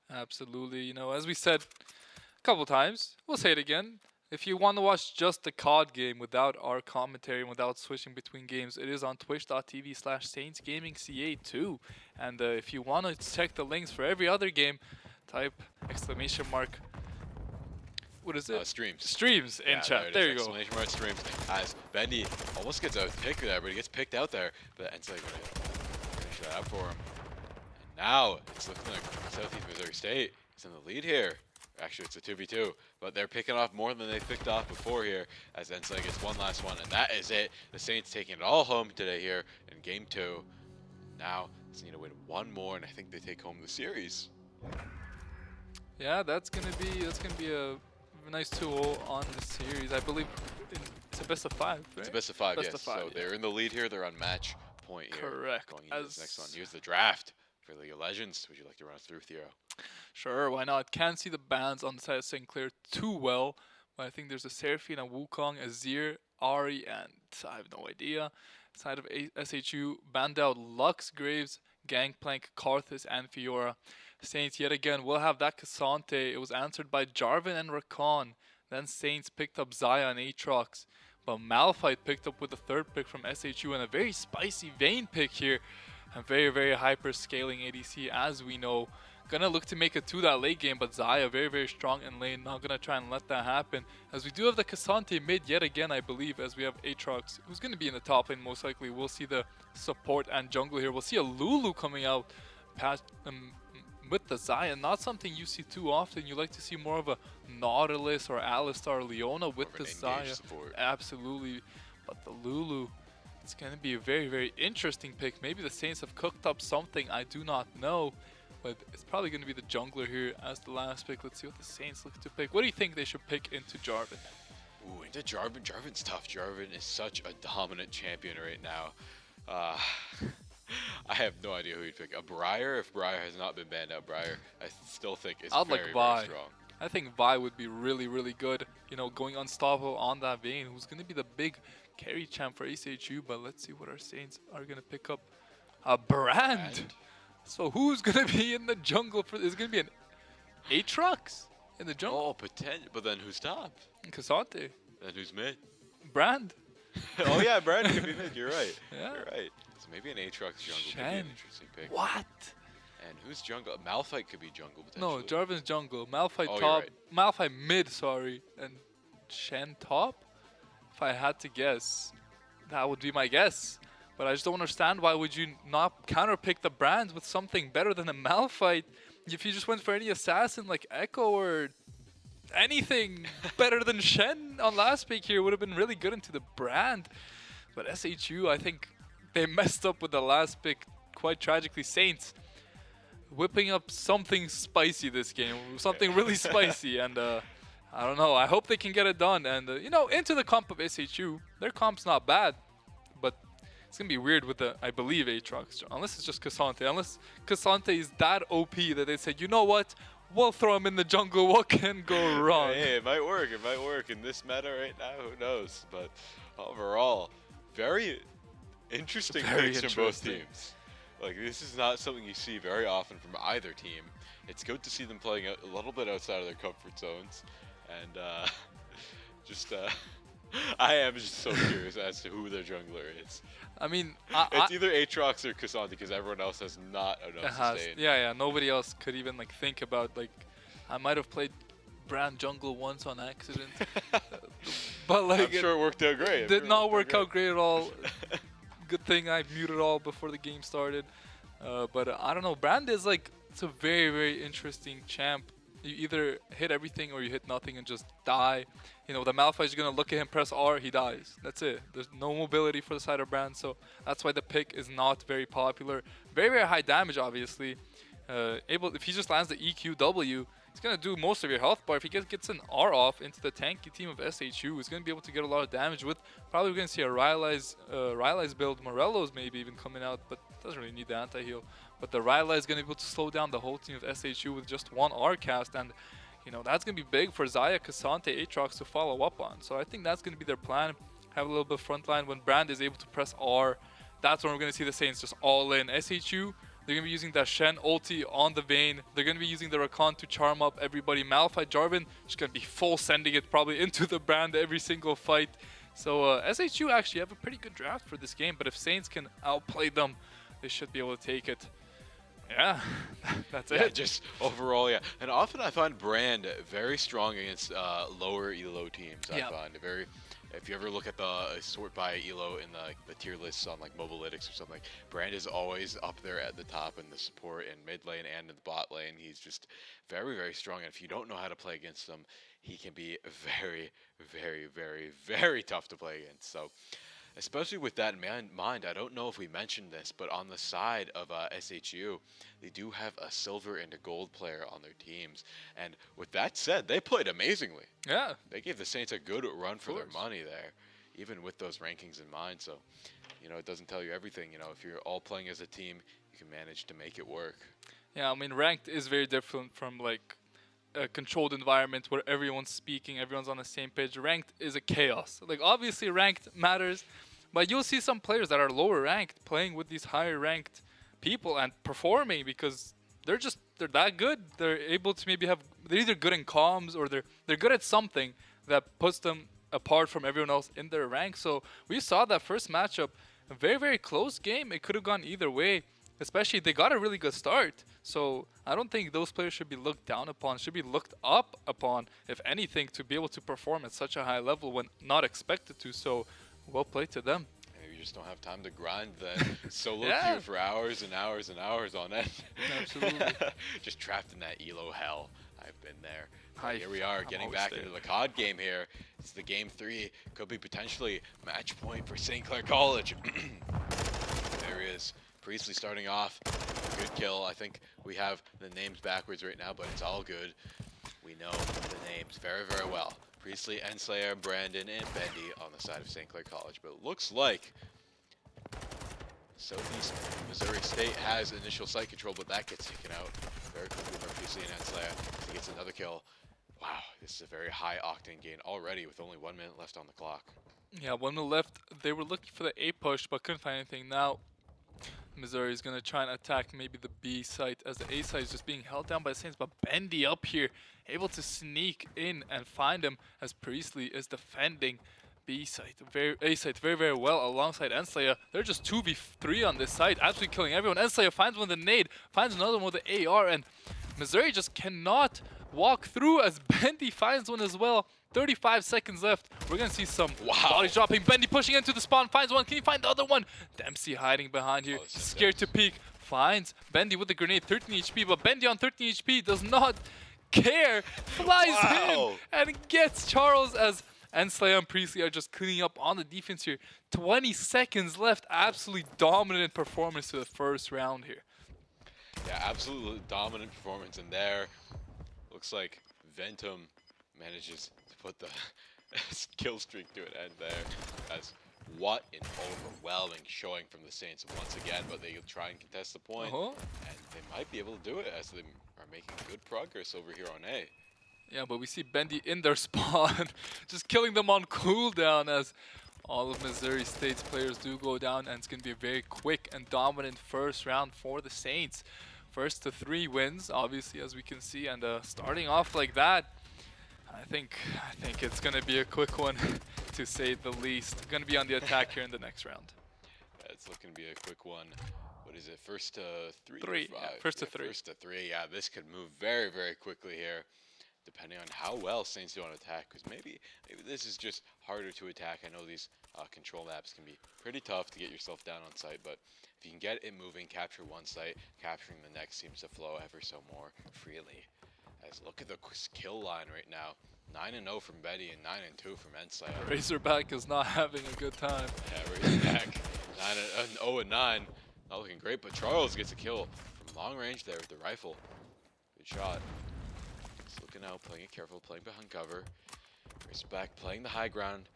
Absolutely. You know, as we said a couple times, we'll say it again. If you want to watch just the COD game without our commentary and without switching between games, it is on twitch.tv/SaintsGamingCA2. And if you want to check the links for every other game, type ! What is it? Streams. Streams in Yeah, chat. There you go. Exclamation mark streams. As Bendy almost gets a pick there, but he gets picked out there. But Ensley going to finish that up for him. And now it's looking like Southeast Missouri State is in the lead here. Actually, it's a 2v2, but they're picking off more than they picked off before here as Ensley gets one last one, and that is it. The Saints taking it all home today here in Game 2. Now, they need to win one more, and I think they take home the series. Yeah, that's gonna be a nice tool on the series. I believe it's a best of 5, right? It's a best of 5, Best yes. of 5, so yeah. they're in the lead here. They're on match point here. Correct. Going into this next one. Here's the draft for League of Legends. Would you like to run us through, Theo? Sure, why not? Can't see the bans on the side of St. Clair too well, but I think there's a Seraphine, a Wukong, Azir, Ari, and I have no idea. Side of SHU, banned out Lux, Graves, Gangplank, Karthus, and Fiora. Saints yet again will have that Cassante. It was answered by Jarvan and Rakan. Then Saints picked up Zaya and Aatrox. But Malphite picked up with the 3rd pick from SHU and a very spicy Vayne pick here. A very, very hyper scaling ADC, as we know. Gonna look to make it to that late game, but Zaya very, very strong in lane. Not gonna try and let that happen. As we do have the Cassante mid yet again, I believe, as we have Aatrox, who's gonna be in the top lane most likely. We'll see the support and jungle here. We'll see a Lulu coming out past with the Zaya. Not something you see too often. You like to see more of a Nautilus or Alistar or Leona with the Zaya. Support. Absolutely. But the Lulu, it's going to be a very, very interesting pick. Maybe the Saints have cooked up something, I do not know. But it's probably going to be the jungler here as the last pick. Let's see what the Saints look to pick. What do you think they should pick into Jarvan? Ooh, into Jarvan. Jarvan's tough. Jarvan is such a dominant champion right now. I have no idea who he'd pick. A Briar, if Briar has not been banned out, Briar, I still think is I'd very, like very Vi. strong. I think Vi would be really, really good. You know, going unstoppable on that Vayne, who's going to be the big carry champ for ACHU. But let's see what our Saints are going to pick up. A Brand. So who's going to be in the jungle? Is going to be an Aatrox in the jungle? Oh, potential. But then who's top? Cassante. Then who's mid? Brand. Oh, yeah, Brand could be mid. You're right. Yeah. You're right. So maybe an Aatrox jungle could be Shen. an interesting pick. What? And who's jungle? Malphite could be jungle No, potentially. Jarvan's jungle. Malphite Oh, you're top. right. Malphite mid, sorry. And Shen top? If I had to guess, that would be my guess. But I just don't understand why would you not counterpick the Brands with something better than a Malphite. If you just went for any assassin like Echo or anything better than Shen on last pick here would have been really good into the Brand. But SHU, I think they messed up with the last pick quite tragically. Saints whipping up something spicy this game, something really spicy, and I don't know. I hope they can get it done. And you know, into the comp of SHU, their comp's not bad, but it's gonna be weird with the, I believe, Aatrox, unless it's just Cassante. Unless Cassante is that OP that they said, you know what, we'll throw him in the jungle. What can go wrong? Hey, it might work. It might work in this meta right now. Who knows? But overall, very interesting picks from both teams. Like, this is not something you see very often from either team. It's good to see them playing a little bit outside of their comfort zones, and just I am just so curious as to who their jungler is. I mean, It's either Aatrox or Cassandra because everyone else has not enough sustain. yeah. Nobody else could even like think about like, I might have played Brand jungle once on accident, but like I'm sure it worked out great. it did not work out great at all. Good thing I muted all before the game started. But I don't know. Brand is like, it's a very, very interesting champ. You either hit everything or you hit nothing and just die. You know, the Malphite is going to look at him, press R, he dies. That's it. There's no mobility for the side of Brand, so that's why the pick is not very popular. Very, very high damage, obviously. If he just lands the EQW, he's going to do most of your health bar. If he gets an R off into the tanky team of SHU, he's going to be able to get a lot of damage with. Probably going to see a Rylai's build. Morello's maybe even coming out, but doesn't really need the anti-heal. But the Rylai is going to be able to slow down the whole team of SHU with just one R cast. And, you know, that's going to be big for Xayah, Cassante, Aatrox to follow up on. So I think that's going to be their plan. Have a little bit of frontline. When Brand is able to press R, that's when we're going to see the Saints just all in. SHU, they're going to be using that Shen ulti on the Vayne. They're going to be using the Rakan to charm up everybody. Malphite, Jarvan, just going to be full sending it probably into the Brand every single fight. So SHU actually have a pretty good draft for this game. But if Saints can outplay them, they should be able to take it. Yeah, that's Yeah, it. just overall, yeah. And often I find Brand very strong against lower elo teams. I find very. If you ever look at the sort by elo in the tier lists on like Mobalytics or something, Brand is always up there at the top in the support in mid lane and in the bot lane. He's just very, very strong. And if you don't know how to play against him, he can be very, very, very, very tough to play against. So, especially with that in mind, I don't know if we mentioned this, but on the side of SHU, they do have a silver and a gold player on their teams. And with that said, they played amazingly. Yeah. They gave the Saints a good run for their money there, even with those rankings in mind. So, you know, it doesn't tell you everything. You know, if you're all playing as a team, you can manage to make it work. Yeah, I mean, ranked is very different from like a controlled environment where everyone's speaking, everyone's on the same page. Ranked is a chaos. Like, obviously, ranked matters, but you'll see some players that are lower ranked playing with these higher ranked people and performing because they're that good. They're able to maybe they're either good in comms or they're good at something that puts them apart from everyone else in their rank. So we saw that first matchup, a very, very close game. It could have gone either way. Especially, they got a really good start. So I don't think those players should be looked down upon, should be looked up upon, if anything, to be able to perform at such a high level when not expected to. So well played to them. And you just don't have time to grind the solo queue for hours and hours and hours on end. Absolutely. Just trapped in that elo hell. I've been there. Here we are, getting back into the COD game here. It's the game 3. Could be potentially match point for St. Clair College. There he is. Priestley starting off. Good kill. I think we have the names backwards right now, but it's all good. We know the names very, very well. Priestley, Enslayer, Brandon, and Bendy on the side of St. Clair College. But it looks like Southeast Missouri State has initial site control, but that gets taken out very quickly by Priestley and Enslayer. He gets another kill. Wow, this is a very high octane gain already with only 1 minute left on the clock. Yeah, 1 minute left. They were looking for the A push, but couldn't find anything. Now Missouri is going to try and attack maybe the B site as the A site is just being held down by the Saints. But Bendy up here, able to sneak in and find him as Priestley is defending B site, A site very, very well alongside Enslayer. They're just 2v3 on this side, absolutely killing everyone. Enslayer finds one with a nade, finds another one with the AR, and Missouri just cannot walk through as Bendy finds one as well. 35 seconds left. We're going to see some bodies dropping. Bendy pushing into the spawn, finds one. Can you find the other one? Dempsey hiding behind here, scared to peek. Finds Bendy with the grenade, 13 HP, but Bendy on 13 HP does not care. Flies in and gets Charles as Enslayer and Priestley are just cleaning up on the defense here. 20 seconds left. Absolutely dominant performance to the first round here. Yeah, absolutely dominant performance in there. Looks like Ventum manages to put the kill streak to an end there. As what an overwhelming showing from the Saints once again, but they'll try and contest the point, and they might be able to do it as they are making good progress over here on A. Yeah, but we see Bendy in their spawn, just killing them on cooldown as all of Missouri State's players do go down, and it's going to be a very quick and dominant first round for the Saints. First to 3 wins, obviously, as we can see, and starting off like that, I think it's going to be a quick one to to say the least. Going to be on the attack here in the next round. It's looking to be a quick one. What is it? First to three? Three. Or Yeah, five? first to three. First to three. Yeah, this could move very, very quickly here, depending on how well Saints do on attack. Because maybe this is just harder to attack. I know these control maps can be pretty tough to get yourself down on site, but if you can get it moving, capture one site, capturing the next seems to flow ever so more freely. As look at the kill line right now. 9-0 from Betty and 9-2 from Ensai. Razorback is not having a good time. Yeah, Razorback 0-9. Not looking great, but Charles gets a kill from long range there with the rifle. Good shot. Just looking out, playing it careful, playing behind cover. Razorback playing the high ground,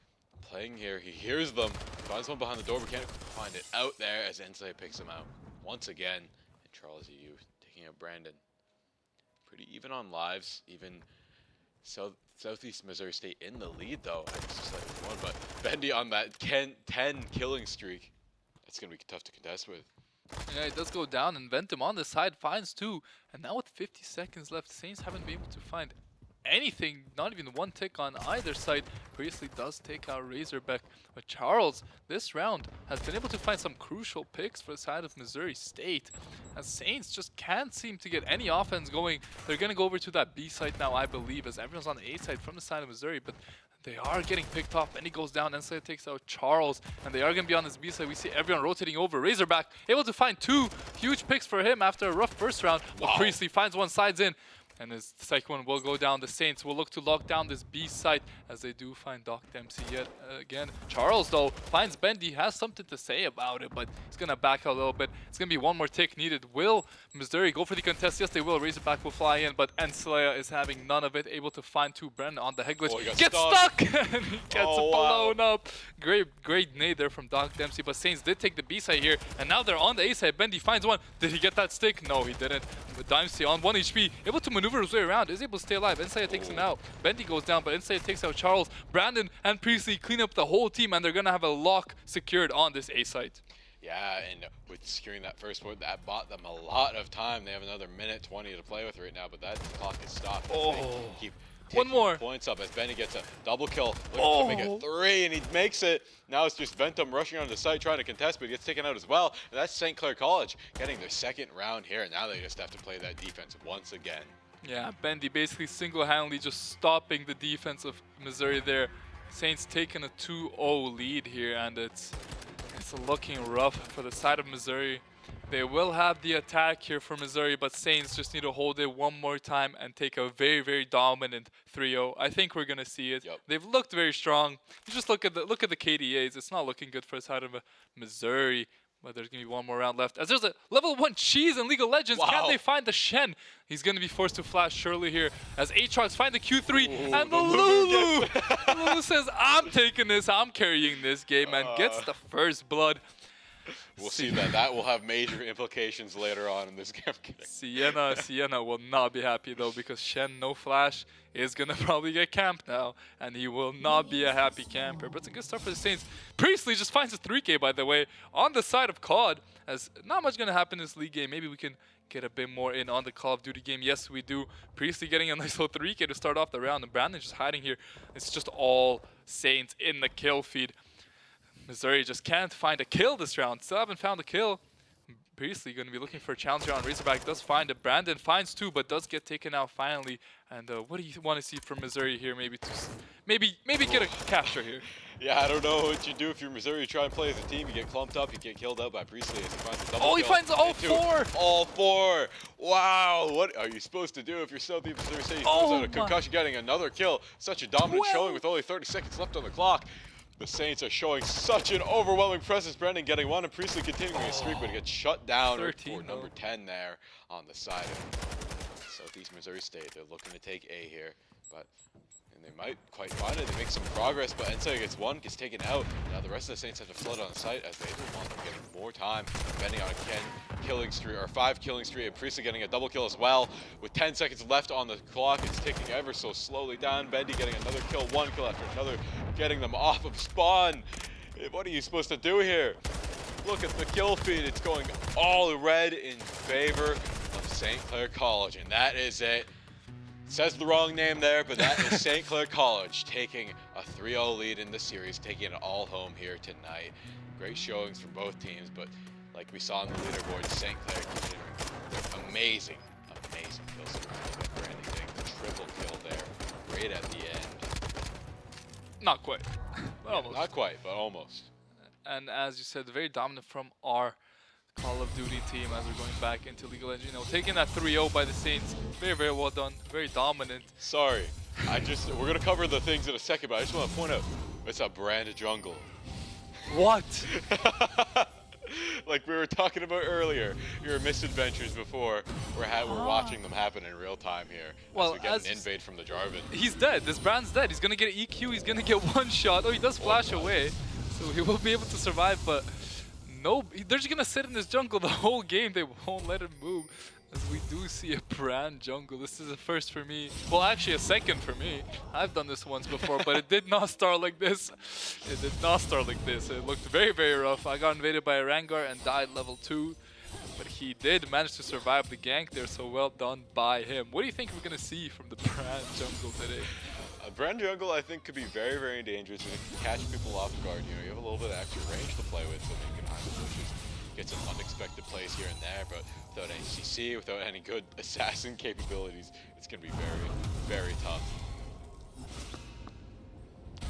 playing here. He hears them, finds one behind the door, but can't find it out there as Ensai picks him out once again. And Charles EU taking out Brandon. Pretty even on lives, even Southeast Missouri State in the lead though. It's just like one, but Bendy on that 10 killing streak. That's gonna be tough to contest with. Yeah, it does go down, and Ventum on the side finds two. And now with 50 seconds left, Saints haven't been able to find anything, not even one tick on either side. Priestley does take out Razorback, but Charles this round has been able to find some crucial picks for the side of Missouri State, as Saints just can't seem to get any offense going. They're gonna go over to that B side now, I believe, as everyone's on the A side from the side of Missouri, but they are getting picked off, and he goes down. Ensai takes out Charles, and they are going to be on this B side. We see everyone rotating over. Razorback able to find two huge picks for him after a rough first round. But Wow. Priestley finds one, sides in, and his second one will go down. The Saints will look to lock down this B site as they do find Doc Dempsey yet again. Charles, though, finds Bendy, has something to say about it, but he's going to back out a little bit. It's going to be one more tick needed. Will Missouri go for the contest? Yes, they will. Razorback will fly in, but Ensai is having none of it. Able to find two. Brennan on the head glitch. Oh, he got Gets stuck. and he gets blown up. Great nade there from Doc Dempsey, but Saints did take the B side here, and now they're on the A side. Bendy finds one. Did he get that stick? No, he didn't. But Dempsey on 1 HP, able to maneuver his way around, is able to stay alive. Ensai takes him out. Bendy goes down, but Ensai takes out Charles. Brandon and Priestley clean up the whole team, and they're going to have a lock secured on this A site. Yeah, and with securing that first point, that bought them a lot of time. They have another minute 20 to play with right now, but that clock is stopped. As they keep one more points up as Benny gets a double kill, looking to make it 3, and he makes it. Now it's just Ventum rushing onto the site trying to contest, but he gets taken out as well. And that's St. Clair College getting their second round here, and now they just have to play that defense once again. Yeah, Bendy basically single-handedly just stopping the defense of Missouri there. Saints taking a 2-0 lead here, and it's looking rough for the side of Missouri. They will have the attack here for Missouri, but Saints just need to hold it one more time and take a very, very dominant 3-0. I think we're gonna see it. Yep. They've looked very strong. You just look at the KDAs. It's not looking good for the side of Missouri. But there's gonna be one more round left. As there's a level 1 cheese in League of Legends. Wow. Can they find the Shen? He's gonna be forced to flash surely here. As Aatrox find the Q3 and the Lulu. Lulu says, "I'm taking this. I'm carrying this game," and gets the first blood. We'll see that. That will have major implications later on in this game. Sienna will not be happy though, because Shen no flash is gonna probably get camped now, and he will not be a happy camper. But it's a good start for the Saints. Priestley just finds a 3K, by the way, on the side of COD, as not much gonna happen in this league game. Maybe we can get a bit more in on the Call of Duty game. Yes, we do. Priestley getting a nice little 3K to start off the round, and Brandon just hiding here. It's just all Saints in the kill feed. Missouri just can't find a kill this round. Still haven't found a kill. Priestley going to be looking for a challenger on Razorback. Does find it. Brandon finds two, but does get taken out finally. And what do you want to see from Missouri here? Maybe get a capture here. Yeah, I don't know what you do if you're Missouri. You try and play as a team, you get clumped up, you get killed out by Priestley as he finds a double kill. Oh, he finds all four! All four! Wow, what are you supposed to do if you're Southeast Missouri State? You throws out a concussion, getting another kill. Such a dominant showing with only 30 seconds left on the clock. The Saints are showing such an overwhelming presence. Brandon getting one, and Priestley continuing his streak, but he gets shut down for number 10 there on the side of Southeast Missouri State. They're looking to take A here, and they might quite find it. They make some progress, but Ensai gets one, gets taken out. Now the rest of the Saints have to flood on the site as they will wind up getting more time, depending on a 5 killing streak, and Priestley getting a double kill as well. With 10 seconds left on the clock, it's ticking ever so slowly down. Bendy getting another kill, one kill after another, getting them off of spawn. What are you supposed to do here? Look at the kill feed. It's going all red in favor of St. Clair College, and that is it. Says the wrong name there, but that is St. Clair College taking a 3-0 lead in the series, taking it all home here tonight. Great showings from both teams, but like we saw on the leaderboard, St. Clair continuing their amazing kill surrounding with Brandon getting the triple kill there, right at the end. Not quite. But Yeah, almost. not quite, but almost. And as you said, very dominant from our Call of Duty team as we're going back into League of Legends. You know, taking that 3-0 by the Saints, very well done, very dominant. Sorry, we're gonna cover the things in a second, but I just want to point out, it's a brand jungle. What? Like we were talking about earlier, your misadventures before, we're watching them happen in real time here. Well, as we get an invade from the Jarvan. He's dead. This brand's dead. He's gonna get an EQ. He's gonna get one shot. Oh, he does flash away, so he will be able to survive. But no, they're just gonna sit in this jungle the whole game. They won't let him move. As we do see a brand jungle. This is a first for me. Well, actually a second for me. I've done this once before, but it did not start like this. It did not start like this. It looked very rough. I got invaded by a Rengar and died level 2. But he did manage to survive the gank there, so well done by him. What do you think we're going to see from the brand jungle today? A brand jungle, I think, could be very dangerous, and it can catch people off guard. You know, you have a little bit of extra range to play with, so you can hide the bushes, get some unexpected plays here and there, but without any CC, without any good assassin capabilities, it's going to be very tough.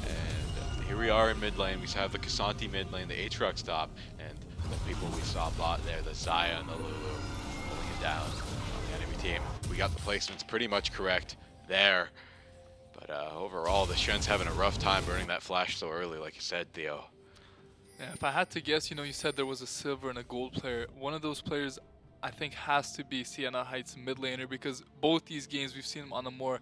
And here we are in mid lane. We have the Casanti mid lane, the Aatrox top, and the people we saw bot there, the Xayah and the Lulu, pulling it down on the enemy team. We got the placements pretty much correct there. But overall, the Shen's having a rough time burning that flash so early, like you said, Theo. Yeah, if I had to guess, you know, you said there was a silver and a gold player. One of those players, I think, has to be Sienna Heights mid laner, because both these games we've seen him on a more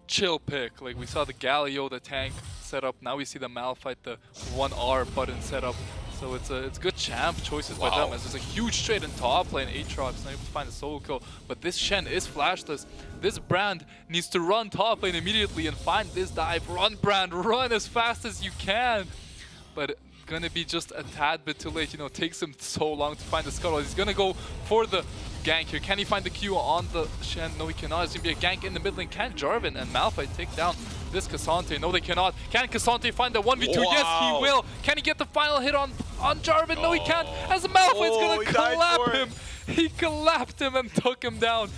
chill pick. Like we saw the Galio, the tank setup. Now we see the Malphite, the 1R button setup. So it's good champ choices by them, as there's a huge trade in top lane. Aatrox not able to find a solo kill, but this Shen is flashless. This brand needs to run top lane immediately and find this dive. Run, brand, run as fast as you can. But gonna be just a tad bit too late. You know, it takes him so long to find the scuttle. He's gonna go for the gank here. Can he find the Q on the Shen? No, he cannot. It's gonna be a gank in the mid lane. Can Jarvan and Malphite take down this Cassante? No, they cannot. Can Cassante find the 1v2? Wow. Yes, he will. Can he get the final hit on Jarvan? No, he can't. As Malphite's gonna collapse him. He collapsed him and took him down.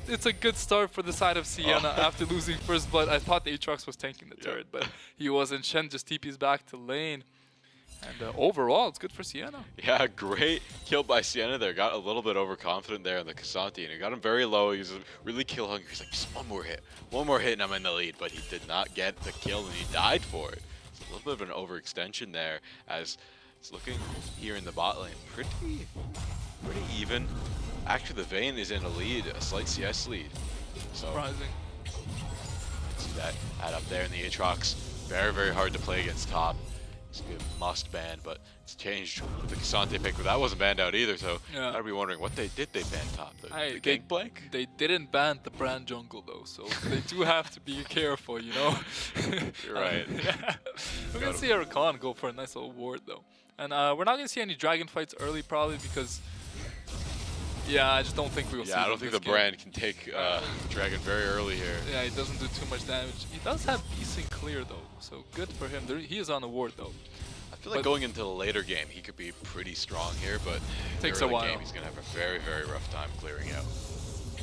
It's a good start for the side of Sienna after losing first blood. I thought the Aatrox was tanking the turret, but he wasn't. Shen just TP's back to lane. And overall, it's good for Sienna. Yeah, great kill by Sienna there. Got a little bit overconfident there on the Casanti, and he got him very low. He was really kill hungry. He's like, just one more hit, and I'm in the lead. But he did not get the kill, and he died for it. It's a little bit of an overextension there, as it's looking here in the bot lane pretty even. Actually, the Vayne is in a lead, a slight CS lead. So, surprising. See that add up there in the Aatrox. Very hard to play against top. It's gonna be a must ban, but it's changed with the Cassante pick, but that wasn't banned out either, so yeah. I'd be wondering what they ban top. The They blank? They didn't ban the brand jungle though, so they do have to be careful, you know? You're right. Yeah. We're gonna see Rakan go for a nice little ward though. And we're not gonna see any dragon fights early probably because yeah, I just don't think we will see. Yeah, I don't think the brand can take dragon very early here. Yeah, he doesn't do too much damage. He does have decent clear though, so good for him. He is on a ward though. I feel like going into the later game, he could be pretty strong here, but takes the a while. game, he's gonna have a very rough time clearing out.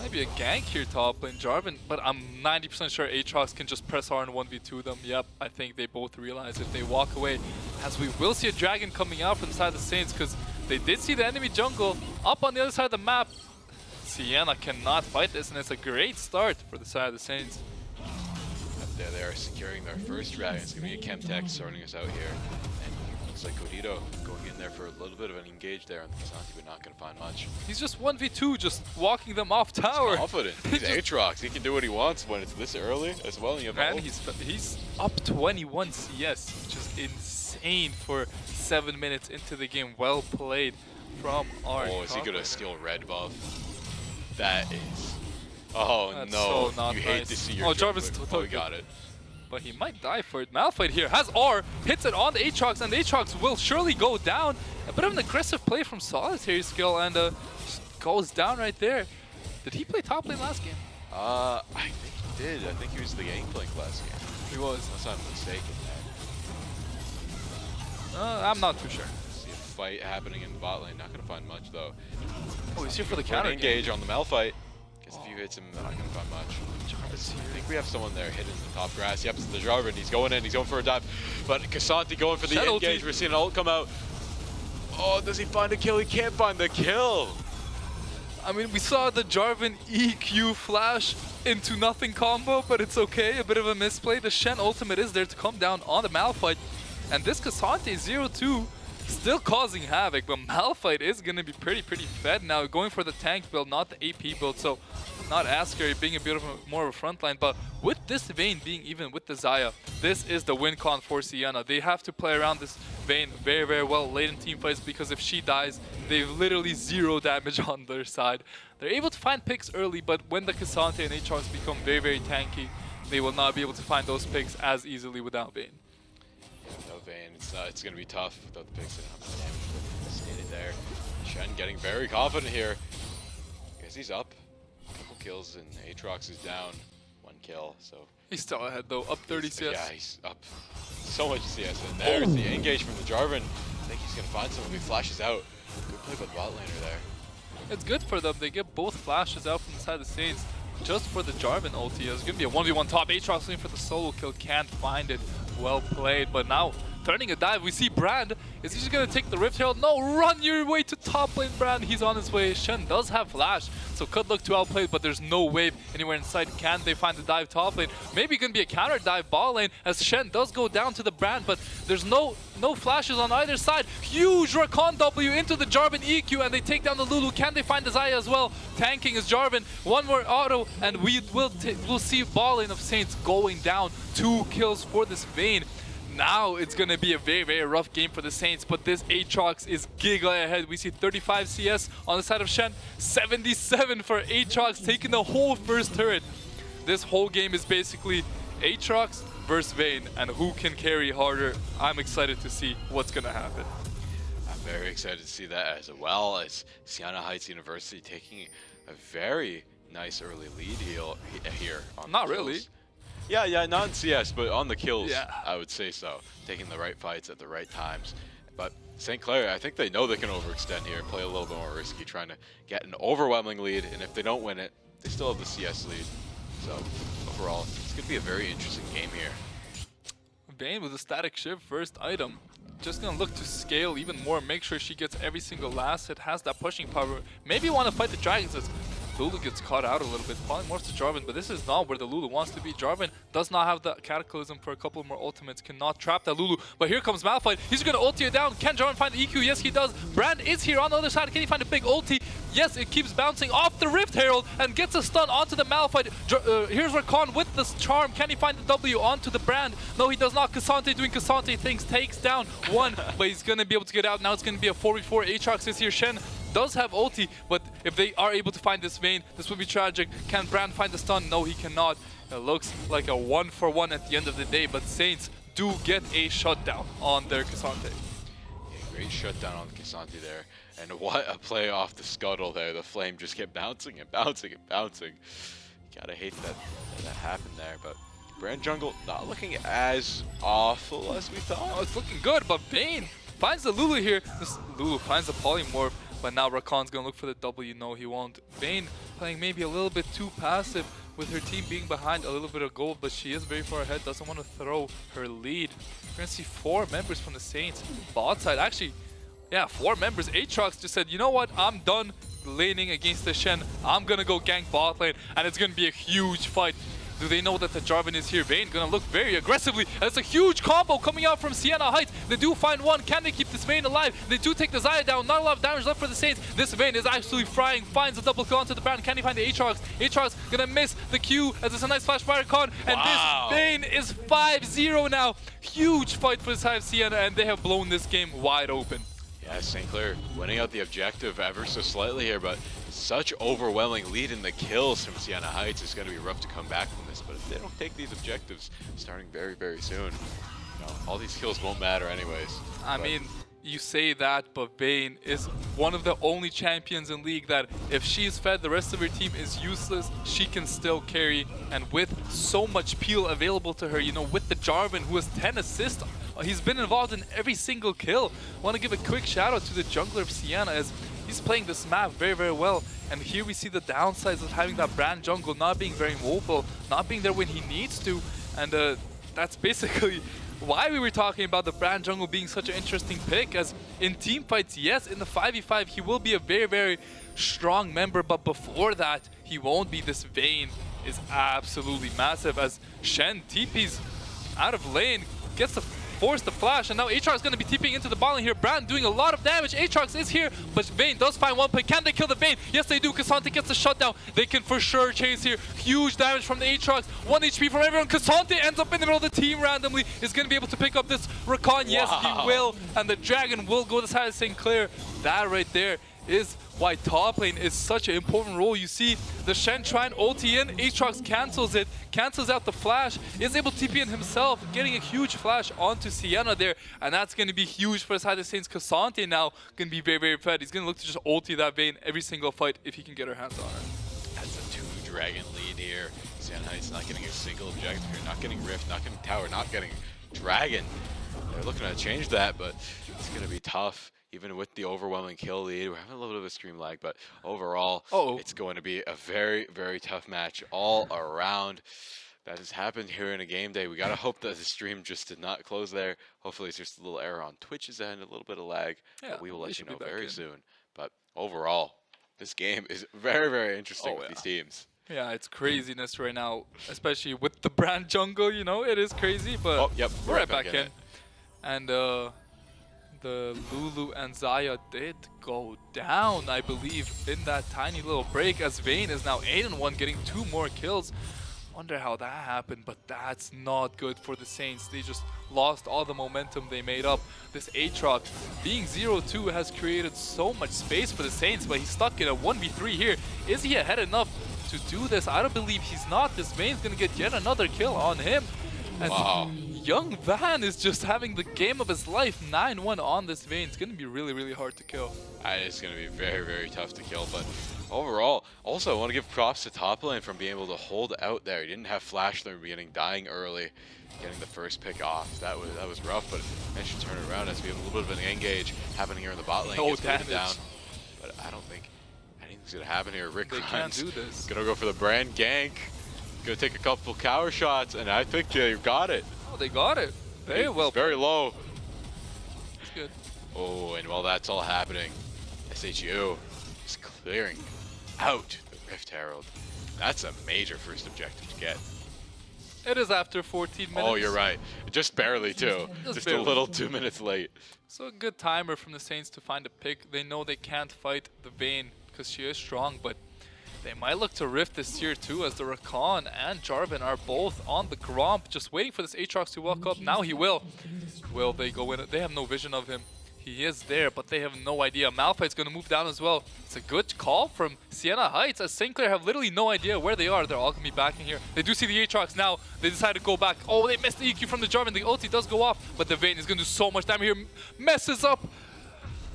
Maybe a gank here top lane Jarvan, but I'm 90% sure Aatrox can just press R and 1v2 them. Yep, I think they both realize if they walk away, as we will see a dragon coming out from the side of the Saints, because they did see the enemy jungle up on the other side of the map. Sienna cannot fight this, and it's a great start for the side of the Saints. Up there, they are securing their first dragon. It's gonna be a Chemtech sorting us out here. And looks like Codito going in there for a little bit of an engage there on the Casanti, but not gonna find much. He's just 1v2, just walking them off tower. He's confident. He's Aatrox. He can do what he wants when it's this early as well. And you have Man, he's up 21 CS, which is insane for 7 minutes into the game. Well played from our is he gonna steal red buff? That is... Oh That's no, so not you hate nice. to see your Oh, Jarvan's jungler. He got it. But he might die for it. Malphite here has R, hits it on the Aatrox, and the Aatrox will surely go down. A bit of an aggressive play from Solitary Skill, and goes down right there. Did he play top lane last game? I think he did. I think he was the Gangplank last game. He was. Unless I'm mistaken there. I'm not too sure. See a fight happening in the bot lane. Not gonna find much though. Oh, he's here for the Trying counter to engage on the Malphite. Guess if you hits him, not gonna find much. I think we have someone there hidden in the top grass. Yep, it's the Jarvan. He's going in. He's going for a dive. But Casanti going for the Shadow engage. ulti. We're seeing an ult come out. Oh, does he find a kill? He can't find the kill. I mean, we saw the Jarvan EQ flash into nothing combo, but it's okay. A bit of a misplay. The Shen ultimate is there to come down on the Malphite. And this Cassante 0-2 still causing havoc, but Malphite is going to be pretty fed now. Going for the tank build, not the AP build, so not as scary, being a bit of more of a front line. But with this Vayne being even with the Xayah, this is the win con for Sienna. They have to play around this Vayne very well late in team fights, because if she dies, they've literally 0 damage on their side. They're able to find picks early, but when the Cassante and Aatrox become very tanky, they will not be able to find those picks as easily without Vayne. No Vayne, it's going to be tough without the picks and how much damage, but stated there. Shen getting very confident here. Guess he's up. A couple kills and Aatrox is down. 1 kill, so. He's still ahead though, up 30 CS. Yeah, he's up so much CS. And there's the engage from the Jarvan. I think he's going to find someone. He flashes out. Good play by the bot laner there. It's good for them. They get both flashes out from the side of the Saints just for the Jarvan ulti. It's going to be a 1v1 top. Aatrox looking for the solo kill. Can't find it. Well played. But now, turning a dive, we see Brand. Is he just going to take the Rift Herald? No, run your way to top lane, Brand. He's on his way. Shen does have flash, so could look too outplayed, but there's no wave anywhere inside. Can they find the dive top lane? Maybe going to be a counter dive ball lane, as Shen does go down to the Brand, but there's no flashes on either side. Huge Rakan W into the Jarvan EQ, and they take down the Lulu. Can they find the Xayah as well? Tanking is Jarvan. One more auto, and we'll see ball lane of Saints going down. 2 kills for this Vayne. Now it's going to be a very rough game for the Saints, but this Aatrox is giga ahead. We see 35 CS on the side of Shen, 77 for Aatrox, taking the whole first turret. This whole game is basically Aatrox versus Vayne, and who can carry harder. I'm excited to see what's going to happen. I'm very excited to see that as well, as Sienna Heights University taking a very nice early lead here. On Not the really. kills. Yeah, not in CS, but on the kills, Yeah. I would say so. Taking the right fights at the right times. But St. Clair, I think they know they can overextend here, play a little bit more risky, trying to get an overwhelming lead, and if they don't win it, they still have the CS lead. So, overall, it's going to be a very interesting game here. Vayne with a static shift first item. Just gonna look to scale even more, make sure she gets every single last hit, has that pushing power. Maybe want to fight the dragons as Lulu gets caught out a little bit, probably more to Jarvan, but this is not where the Lulu wants to be. Jarvan does not have the Cataclysm for a couple more ultimates, cannot trap that Lulu, but here comes Malphite. He's gonna ulti it down. Can Jarvan find the EQ? Yes, he does. Brand is here on the other side. Can he find a big ulti? Yes, it keeps bouncing off the Rift Herald and gets a stun onto the Malphite. Here's Rakan with the charm. Can he find the W onto the Brand? No, he does not. Cassante doing Cassante things, takes down one, but he's gonna be able to get out. Now it's gonna be a 4v4. Aatrox is here. Shen does have ulti, but if they are able to find this Vayne, this would be tragic. Can Brand find the stun? No, he cannot. It looks like a 1-for-1 at the end of the day, but Saints do get a shutdown on their Cassante. Yeah, great shutdown on Casanti there. And what a play off the scuttle there. The flame just kept bouncing and bouncing and bouncing. Gotta hate that happened there, but Brand Jungle not looking as awful as we thought. Oh, it's looking good, but Vayne finds the Lulu here. This Lulu finds the polymorph, but now Rakan's gonna look for the W. No, he won't. Vayne playing maybe a little bit too passive with her team being behind a little bit of gold, but she is very far ahead, doesn't want to throw her lead. We're gonna see 4 members from the Saints. Bot side, actually, yeah, 4 members. Aatrox just said, you know what, I'm done laning against the Shen. I'm gonna go gank bot lane, and it's gonna be a huge fight. Do they know that the Jarvan is here? Vayne gonna look very aggressively. And it's a huge combo coming out from Sienna Heights. They do find one. Can they keep this Vayne alive? They do take the Xayah down. Not a lot of damage left for the Saints. This Vayne is absolutely frying. Finds a double kill onto the Brand. Can he find the Aatrox? Aatrox gonna miss the Q as it's a nice flash fire con. And Wow. this Vayne is 5-0 now. Huge fight for the side of Sienna, and they have blown this game wide open. Yeah, St. Clair winning out the objective ever so slightly here, but such overwhelming lead in the kills from Sienna Heights. It's going to be rough to come back from this, but if they don't take these objectives starting very soon, you know, all these kills won't matter anyways. I But mean, You say that, but Vayne is one of the only champions in League that if she's fed, the rest of her team is useless. She can still carry, and with so much peel available to her, you know, with the Jarvan who has 10 assists, he's been involved in every single kill. Want to give a quick shout out to the jungler of Sienna as he's playing this map very, very well. And here we see the downsides of having that brand jungle not being very mobile, not being there when he needs to, and that's basically why we were talking about the brand jungle being such an interesting pick, as in team fights, yes, in the 5v5 he will be a very, very strong member, but before that he won't be. This Vayne is absolutely massive as Shen TP's out of lane, gets to force the flash, and now Aatrox is going to be TPing into the bot lane here. Brand doing a lot of damage. Aatrox is here, but Vayne does find one pick. Can they kill the Vayne? Yes, they do. Cassante gets the shutdown. They can for sure chase here. Huge damage from the Aatrox. 1 HP from everyone. Cassante ends up in the middle of the team randomly. Is going to be able to pick up this Recon. Yes, he will. And the Dragon will go to the side of St. Clair. That right there is why top lane is such an important role. You see the Shen try and ulti in, Aatrox cancels it, cancels out the flash, is able to TP in himself, getting a huge flash onto Sienna there, and that's going to be huge for the side of Saints. Cassante now going to be very, very fed. He's going to look to just ulti that Vayne every single fight if he can get her hands on her. That's a 2-dragon lead here. Sienna is not getting a single objective here, not getting Rift, not getting Tower, not getting Dragon. They're looking to change that, but it's going to be tough. Even with the overwhelming kill lead, we're having a little bit of a stream lag, but overall, it's going to be a very, very tough match all around. That has happened here in a game day. We got to hope that the stream just did not close there. Hopefully it's just a little error on Twitch's end, a little bit of lag, but we will let you know very soon. But overall, this game is very, very interesting with these teams. Yeah, it's craziness right now, especially with the brand jungle, you know, it is crazy, but we're right back in. And the Lulu and Zaya did go down, I believe, in that tiny little break, as Vayne is now 8-1, getting 2 more kills. Wonder how that happened, but that's not good for the Saints. They just lost all the momentum they made up. This Aatrox being 0-2 has created so much space for the Saints, but he's stuck in a 1v3 here. Is he ahead enough to do this? I don't believe he's not. This Vayne's gonna get yet another kill on him. And young Van is just having the game of his life. 9-1 on this Vayne. It's going to be really, really hard to kill. It's going to be very, very tough to kill. But overall, also I want to give props to top lane from being able to hold out there. He didn't have flash in the beginning, dying early, getting the first pick off. That was rough, but managed to turn it around as we have a little bit of an engage happening here in the bot lane. No damage. Down, but I don't think anything's going to happen here. Rick can't do this. Going to go for the brand gank. Gonna take a couple cower shots, and I think they got it. Oh, they got it. Very well. Very low. It's good. Oh, and while that's all happening, SHU is clearing out the Rift Herald. That's a major first objective to get. It is after 14 minutes. Oh, you're right. Just barely, too. Just barely. a little 2 minutes late. So a good timer from the Saints to find a pick. They know they can't fight the Vayne because she is strong, but they might look to Rift this tier too, as the Rakan and Jarvan are both on the Gromp, just waiting for this Aatrox to walk up. Now he will. Will they go in? They have no vision of him. He is there, but they have no idea. Malphite's going to move down as well. It's a good call from Sienna Heights, as St. Clair have literally no idea where they are. They're all going to be back in here. They do see the Aatrox now. They decide to go back. Oh, they missed the EQ from the Jarvan. The ulti does go off, but the Vayne is going to do so much damage here. Messes up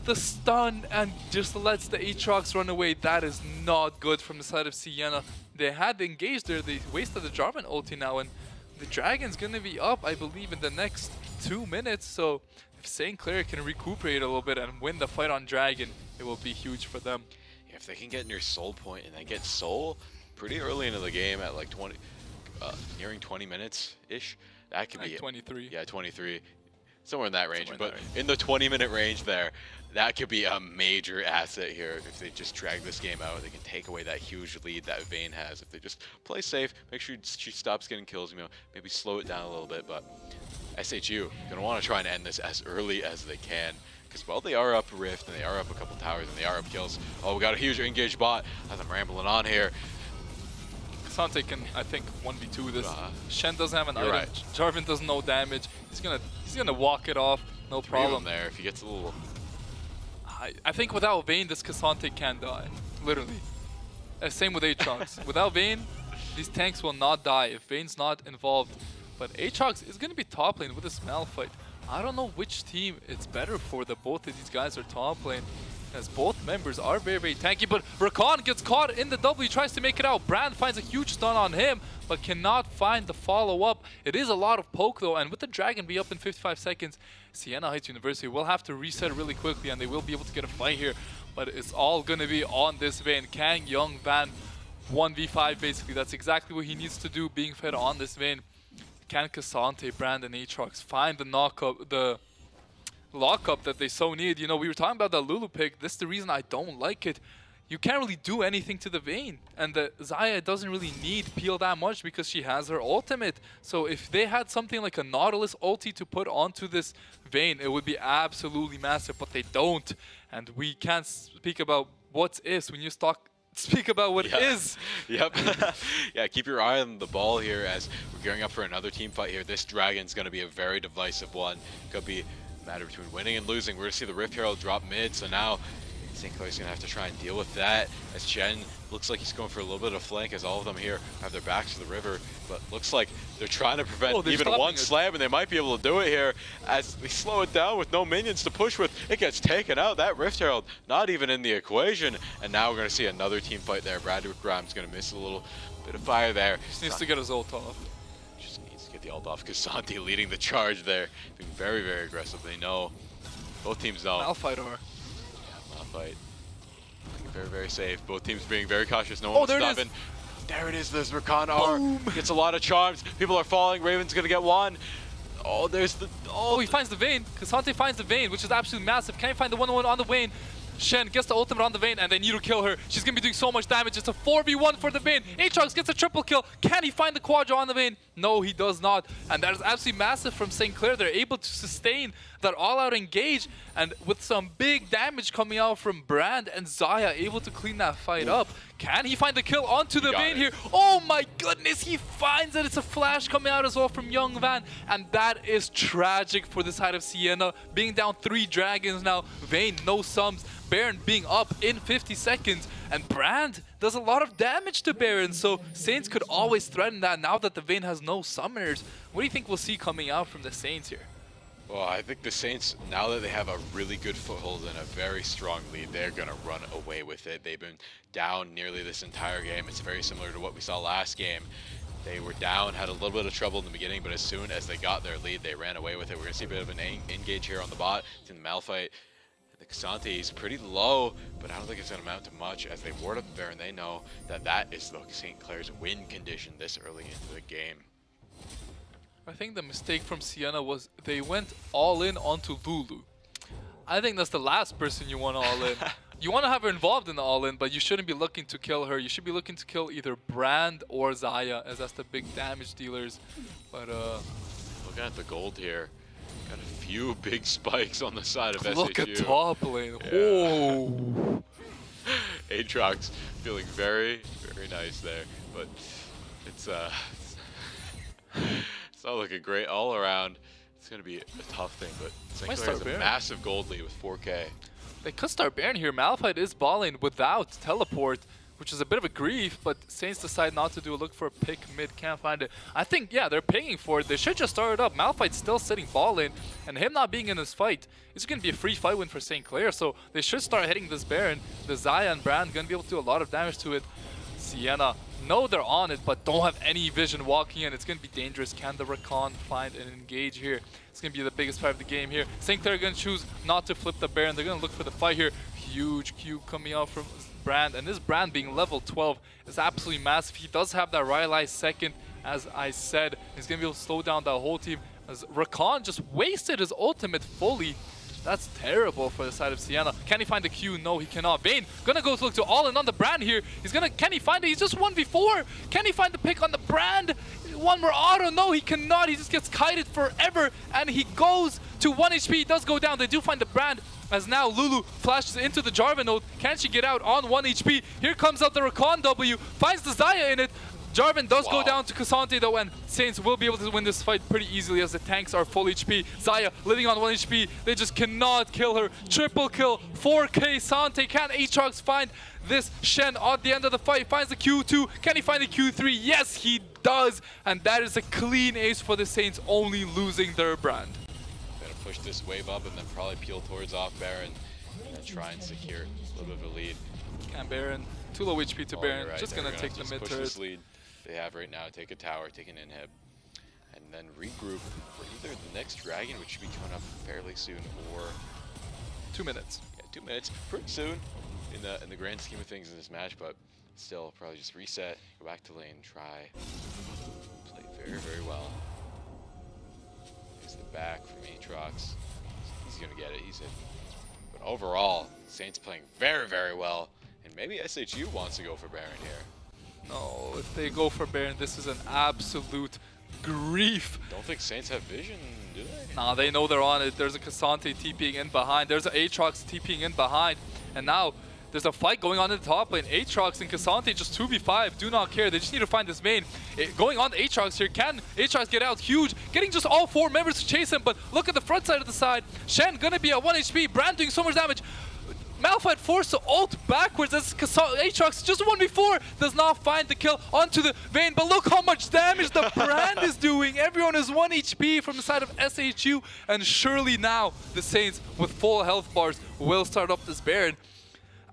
the stun and just lets the Aatrox run away. That is not good from the side of Sienna. They had engaged there. They wasted the Jarvan ulti now, and the Dragon's going to be up, I believe, in the next 2 minutes. So if St. Clair can recuperate a little bit and win the fight on Dragon, it will be huge for them. Yeah, if they can get near Soul Point and then get Soul pretty early into the game at like 20, nearing 20 minutes-ish, that could like be 23. Yeah, 23. Somewhere in that range, Somewhere but in in the 20-minute range there, that could be a major asset here. If they just drag this game out, they can take away that huge lead that Vayne has. If they just play safe, make sure she stops getting kills, you know, maybe slow it down a little bit. But SHU gonna want to try and end this as early as they can, because while they are up Rift and they are up a couple towers and they are up kills, oh, we got a huge engaged bot as I'm rambling on here. Cassante can, I think, 1v2 this. Shen doesn't have an item. Right. Jarvan does no damage. He's gonna walk it off. No problem there. If he gets a little, I think without Vayne, this Cassante can die. Literally. Same with Aatrox. Without Vayne, these tanks will not die if Vayne's not involved. But Aatrox is gonna be top lane with this Malphite. I don't know which team it's better for that both of these guys are top lane, as both members are very, very tanky. But Rakan gets caught in the W, tries to make it out. Brand finds a huge stun on him, but cannot find the follow-up. It is a lot of poke though, and with the Dragon be up in 55 seconds, Sienna Heights University will have to reset really quickly, and they will be able to get a fight here. But it's all going to be on this Vayne. Can Young Van 1v5 basically? That's exactly what he needs to do, being fed on this Vayne. Can Cassante, Brand, and Aatrox find the lockup that they so need? You know, we were talking about that Lulu pick. This is the reason I don't like it. You can't really do anything to the Vayne. And the Xayah doesn't really need peel that much because she has her ultimate. So if they had something like a Nautilus ulti to put onto this Vayne, it would be absolutely massive, but they don't. And we can't speak about what is when you speak about what is. Yep. Yeah, keep your eye on the ball here as we're gearing up for another team fight here. This Dragon's going to be a very divisive one. Could be a matter between winning and losing. We're going to see the Rift Herald drop mid, so now St. Clair's going to have to try and deal with that, as Chen looks like he's going for a little bit of flank, as all of them here have their backs to the river, but looks like they're trying to prevent even one slam, and they might be able to do it here as they slow it down with no minions to push with. It gets taken out. That Rift Herald not even in the equation, and now we're going to see another team fight there. Bradwick Grimes going to miss a little bit of fire there. Just needs to get his ult off. Just needs to get the ult off. Cassante leading the charge there, being very, very aggressive. They know. Both teams know. Malphite are. Yeah, Malphite. Very, very safe. Both teams being very cautious. No one was stopping. There it is. There's Rakan R. Gets a lot of charms. People are falling. Raven's going to get one. Oh, there's the... Oh, he finds the Vayne. Cassante finds the Vayne, which is absolutely massive. Can he find the 1-on-1 on the Vayne? Shen gets the ultimate on the Vayne, and they need to kill her. She's going to be doing so much damage. It's a 4v1 for the Vayne. Aatrox gets a triple kill. Can he find the Quadra on the Vayne? No, he does not. And that is absolutely massive from St. Clair. They're able to sustain that all-out engage, and with some big damage coming out from Brand and Xayah, able to clean that fight up. Can he find the kill onto the Vayne here? Oh my goodness, he finds it. It's a flash coming out as well from Young Van, and that is tragic for the side of Sienna. Being down 3 dragons now, Vayne, no sums. Baron being up in 50 seconds, and Brand does a lot of damage to Baron, so Saints could always threaten that now that the Vayne has no summoners. What do you think we'll see coming out from the Saints here? Well, I think the Saints, now that they have a really good foothold and a very strong lead, they're going to run away with it. They've been down nearly this entire game. It's very similar to what we saw last game. They were down, had a little bit of trouble in the beginning, but as soon as they got their lead, they ran away with it. We're going to see a bit of an engage here on the bot. It's in the Malphite. The Cassante is pretty low, but I don't think it's going to amount to much as they ward up the Baron. They know that that is the St. Clair's win condition this early into the game. I think the mistake from Sienna was they went all in onto Lulu. I think that's the last person you want all in. You want to have her involved in the all in, but you shouldn't be looking to kill her. You should be looking to kill either Brand or Xayah, as that's the big damage dealers. But looking at the gold here, got a few big spikes on the side of SHU. Look at top lane. Yeah. Oh. Aatrox feeling very, very nice there, but it's it's not looking great all around. It's going to be a tough thing, but St. Clair has a massive gold lead with 4K. They could start Baron here. Malphite is balling without teleport, which is a bit of a grief, but Saints decide not to do a look for a pick mid, can't find it. I think, yeah, they're paying for it. They should just start it up. Malphite's still sitting ball in, and him not being in this fight, it's going to be a free fight win for St. Clair, so they should start hitting this Baron. The Xayah and Brand going to be able to do a lot of damage to it. Sienna, no, they're on it, but don't have any vision walking in. It's going to be dangerous. Can the Rakan find and engage here? It's going to be the biggest fight of the game here. St. Clair going to choose not to flip the Baron. They're going to look for the fight here. Huge Q coming out from Brand, and this Brand being level 12 is absolutely massive. He does have that Rylai's second, as I said. He's going to be able to slow down that whole team, as Rakan just wasted his ultimate fully. That's terrible for the side of Sienna. Can he find the Q? No, he cannot. Vayne gonna go look to all in on the Brand here. Can he find it? He's just 1v4. Can he find the pick on the Brand? One more auto. No, he cannot. He just gets kited forever, and he goes to 1 HP. He does go down. They do find the Brand, as now Lulu flashes into the Jarvan ult. Can she get out on 1 HP? Here comes out the Rakan W. Finds the Xayah in it. Jarvan does go down to Cassante though, and Saints will be able to win this fight pretty easily as the tanks are full HP. Xayah living on 1 HP. They just cannot kill her. Triple kill. 4K Sante. Can Aatrox find this Shen at the end of the fight? Finds the Q2. Can he find the Q3? Yes, he does. And that is a clean ace for the Saints, only losing their Brand. push this wave up and then probably peel towards off Baron and then try and secure a little bit of a lead. Can Baron. Too low HP to Oh, Baron. you're right. Just They're gonna take the just mid push turret. this lead they have right now. Take a tower, take an inhib, and then regroup for either the next dragon, which should be coming up fairly soon, or 2 minutes. yeah, 2 minutes, pretty soon in the grand scheme of things in this match. But still, probably just reset, go back to lane, try, play very, very well. Here's the back from Aatrox. He's gonna get it. He's hit. But overall, Saints playing very, very well. And maybe SHU wants to go for Baron here. No, if they go for Baron, this is an absolute grief. Don't think Saints have vision, do they? Nah, they know they're on it. There's a Cassante TPing in behind. There's an Aatrox TPing in behind. And now there's a fight going on in the top lane. Aatrox and Cassante just 2v5. Do not care. They just need to find this main. Going on to Aatrox here. Can Aatrox get out? Huge. Getting just all 4 members to chase him. But look at the front side of the side. Shen gonna be at 1 HP. Brand doing so much damage. Malphite forced to ult backwards as Aatrox just 1v4 does not find the kill onto the Vayne, but look how much damage the Brand is doing. Everyone is 1 HP from the side of SHU, and surely now the Saints with full health bars will start up this Baron.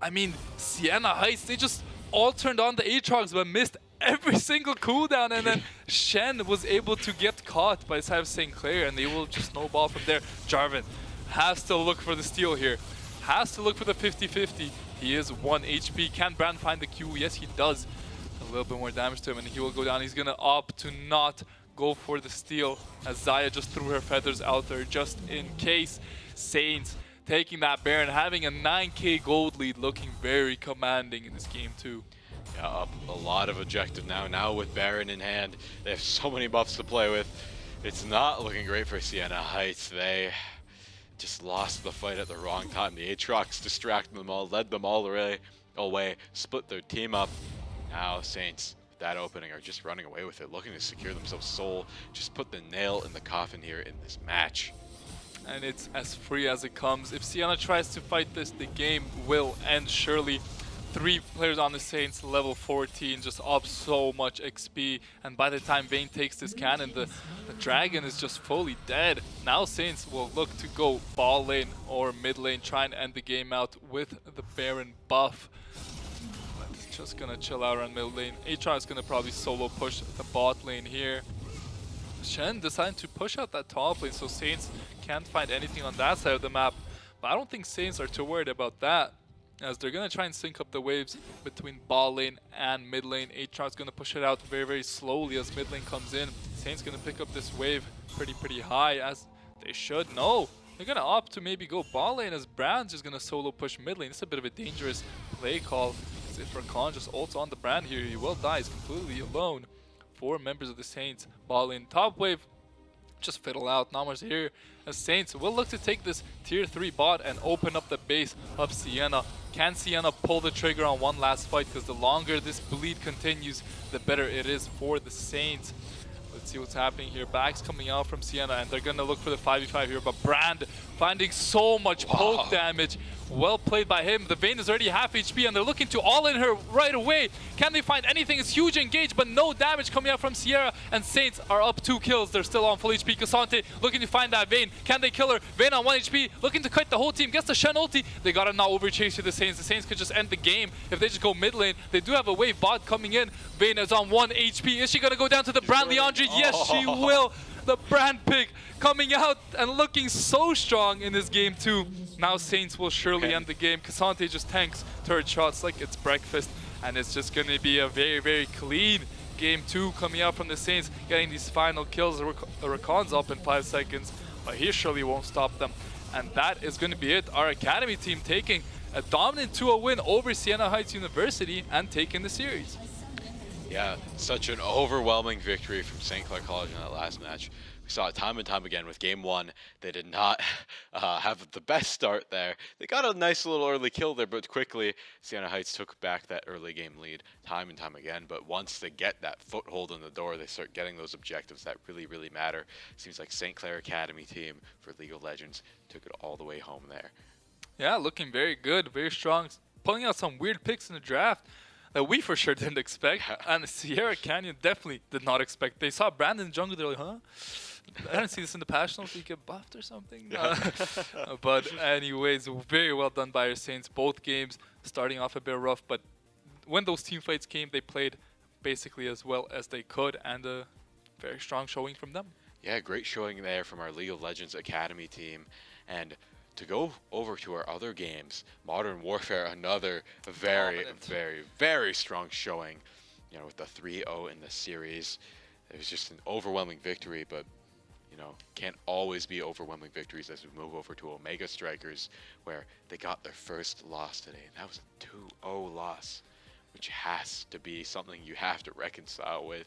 I mean, Sienna Heights, they just all turned on the Aatrox but missed every single cooldown, and then Shen was able to get caught by the side of St. Clair, and they will just snowball from there. Jarvan has to look for the steal here. Has to look for the 50-50. He is 1 HP. Can Brand find the Q? Yes, he does. A little bit more damage to him, and he will go down. He's going to opt to not go for the steal, as Xayah just threw her feathers out there just in case. Saints taking that Baron, having a 9k gold lead, looking very commanding in this game too. Yeah, up a lot of objective now. Now with Baron in hand, they have so many buffs to play with. It's not looking great for Sienna Heights. They just lost the fight at the wrong time. The Aatrox distracted them all, led them all away, split their team up. Now Saints, with that opening, are just running away with it, looking to secure themselves soul. Just put the nail in the coffin here in this match. And it's as free as it comes. If Sienna tries to fight this, the game will end surely. 3 players on the Saints, level 14, just up so much XP. And by the time Vayne takes this cannon, the dragon is just fully dead. Now Saints will look to go ball lane or mid lane, try and end the game out with the Baron buff. But just gonna chill out around mid lane. Aatrox is gonna probably solo push the bot lane here. Shen decided to push out that top lane, so Saints can't find anything on that side of the map. But I don't think Saints are too worried about that, as they're going to try and sync up the waves between ball lane and mid lane. Aatrox going to push it out very, very slowly as mid lane comes in. Saints going to pick up this wave pretty high, as they should. No, they're going to opt to maybe go ball lane, as Brand's just going to solo push mid lane. It's a bit of a dangerous play call. As if Rakan just ults on the Brand here, he will die. He's completely alone. 4 members of the Saints ball lane. Top wave just fiddle out. Not much here, as Saints will look to take this tier 3 bot and open up the base of Sienna. Can Sienna pull the trigger on one last fight? Because the longer this bleed continues, the better it is for the Saints. Let's see what's happening here. Backs coming out from Sienna, and they're going to look for the 5v5 here. But Brand finding so much poke damage. Well played by him. The Vayne is already half HP, and they're looking to all in her right away. Can they find anything? It's huge engage, but no damage coming out from Sierra. And Saints are up 2 kills. They're still on full HP. Cassante looking to find that Vayne. Can they kill her? Vayne on 1 HP, looking to kite the whole team. Gets the Shen ulti. They gotta not overchase to the Saints. The Saints could just end the game if they just go mid lane. They do have a wave bot coming in. Vayne is on 1 HP. Is she gonna go down to the Brand Leandre? Yes, she will. The Brand pick coming out and looking so strong in this game too. Now Saints will surely end the game. Cassante just tanks turret shots like it's breakfast, and it's just going to be a very clean game 2 coming out from the Saints, getting these final kills. Rakan's up in 5 seconds, but he surely won't stop them. And that is going to be it. Our Academy team taking a dominant 2-0 win over Sienna Heights University and taking the series. Yeah, such an overwhelming victory from St. Clair College in that last match. We saw it time and time again with game 1. They did not have the best start there. They got a nice little early kill there, but quickly Sienna Heights took back that early game lead time and time again. But once they get that foothold in the door, they start getting those objectives that really matter. Seems like St. Clair Academy team for League of Legends took it all the way home there. Yeah, looking very good, very strong. Pulling out some weird picks in the draft that we for sure didn't expect, and Sierra Canyon definitely did not expect. They saw Brandon jungle, they're like, huh? I don't see this in the Passionals. Did you get buffed or something? But anyways, very well done by our Saints. Both games starting off a bit rough, but when those team fights came, they played basically as well as they could, and a very strong showing from them. Yeah, great showing there from our League of Legends Academy team. And to go over to our other games, Modern Warfare, another very, Dominant. very, very strong showing. You know, with the 3-0 in the series, it was just an overwhelming victory, but can't always be overwhelming victories as we move over to Omega Strikers, where they got their first loss today, and that was a 2-0 loss, which has to be something you have to reconcile with.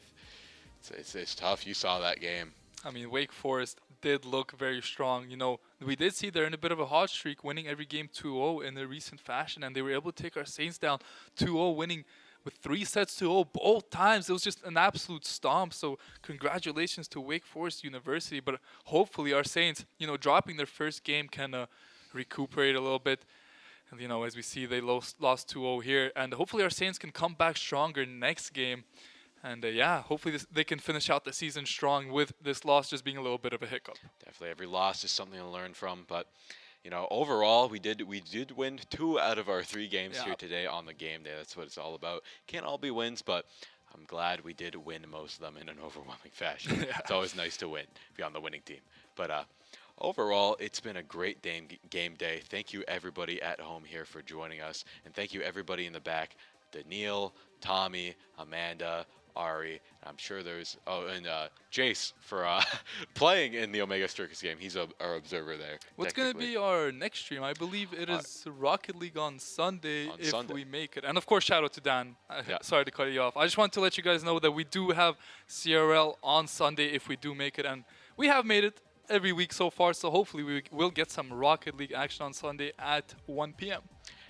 It's tough. You saw that game. I mean, Wake Forest did look very strong. We did see they're in a bit of a hot streak, winning every game 2-0 in the recent fashion, and they were able to take our Saints down 2-0, winning with 3 sets to 0 both times. It was just an absolute stomp. So congratulations to Wake Forest University. But hopefully our Saints, dropping their first game can recuperate a little bit. And, as we see, they lost 2-0 here. And hopefully our Saints can come back stronger next game. And hopefully they can finish out the season strong with this loss just being a little bit of a hiccup. Definitely, every loss is something to learn from. But overall, we did win 2 out of our 3 games here today on the game day. That's what it's all about. Can't all be wins, but I'm glad we did win most of them in an overwhelming fashion. It's always nice to win, be on the winning team. But overall, it's been a great game day. Thank you everybody at home here for joining us, and thank you everybody in the back, Daniil, Tommy, Amanda, Ari. I'm sure there's and Jace for playing in the Omega Strikers game. He's our observer there. What's going to be our next stream? I believe it is Rocket League on Sunday if we make it. And of course, shout out to Dan. Sorry to cut you off. I just want to let you guys know that we do have CRL on Sunday if we do make it. And we have made it every week so far. So hopefully we will get some Rocket League action on Sunday at 1 p.m.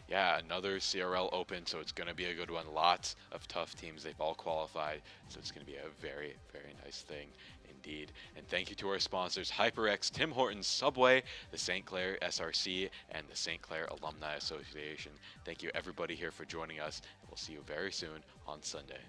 Yeah, another CRL Open, so it's going to be a good one. Lots of tough teams. They've all qualified, so it's going to be a very, very nice thing indeed. And thank you to our sponsors, HyperX, Tim Hortons, Subway, the St. Clair SRC, and the St. Clair Alumni Association. Thank you, everybody here, for joining us, and we'll see you very soon on Sunday.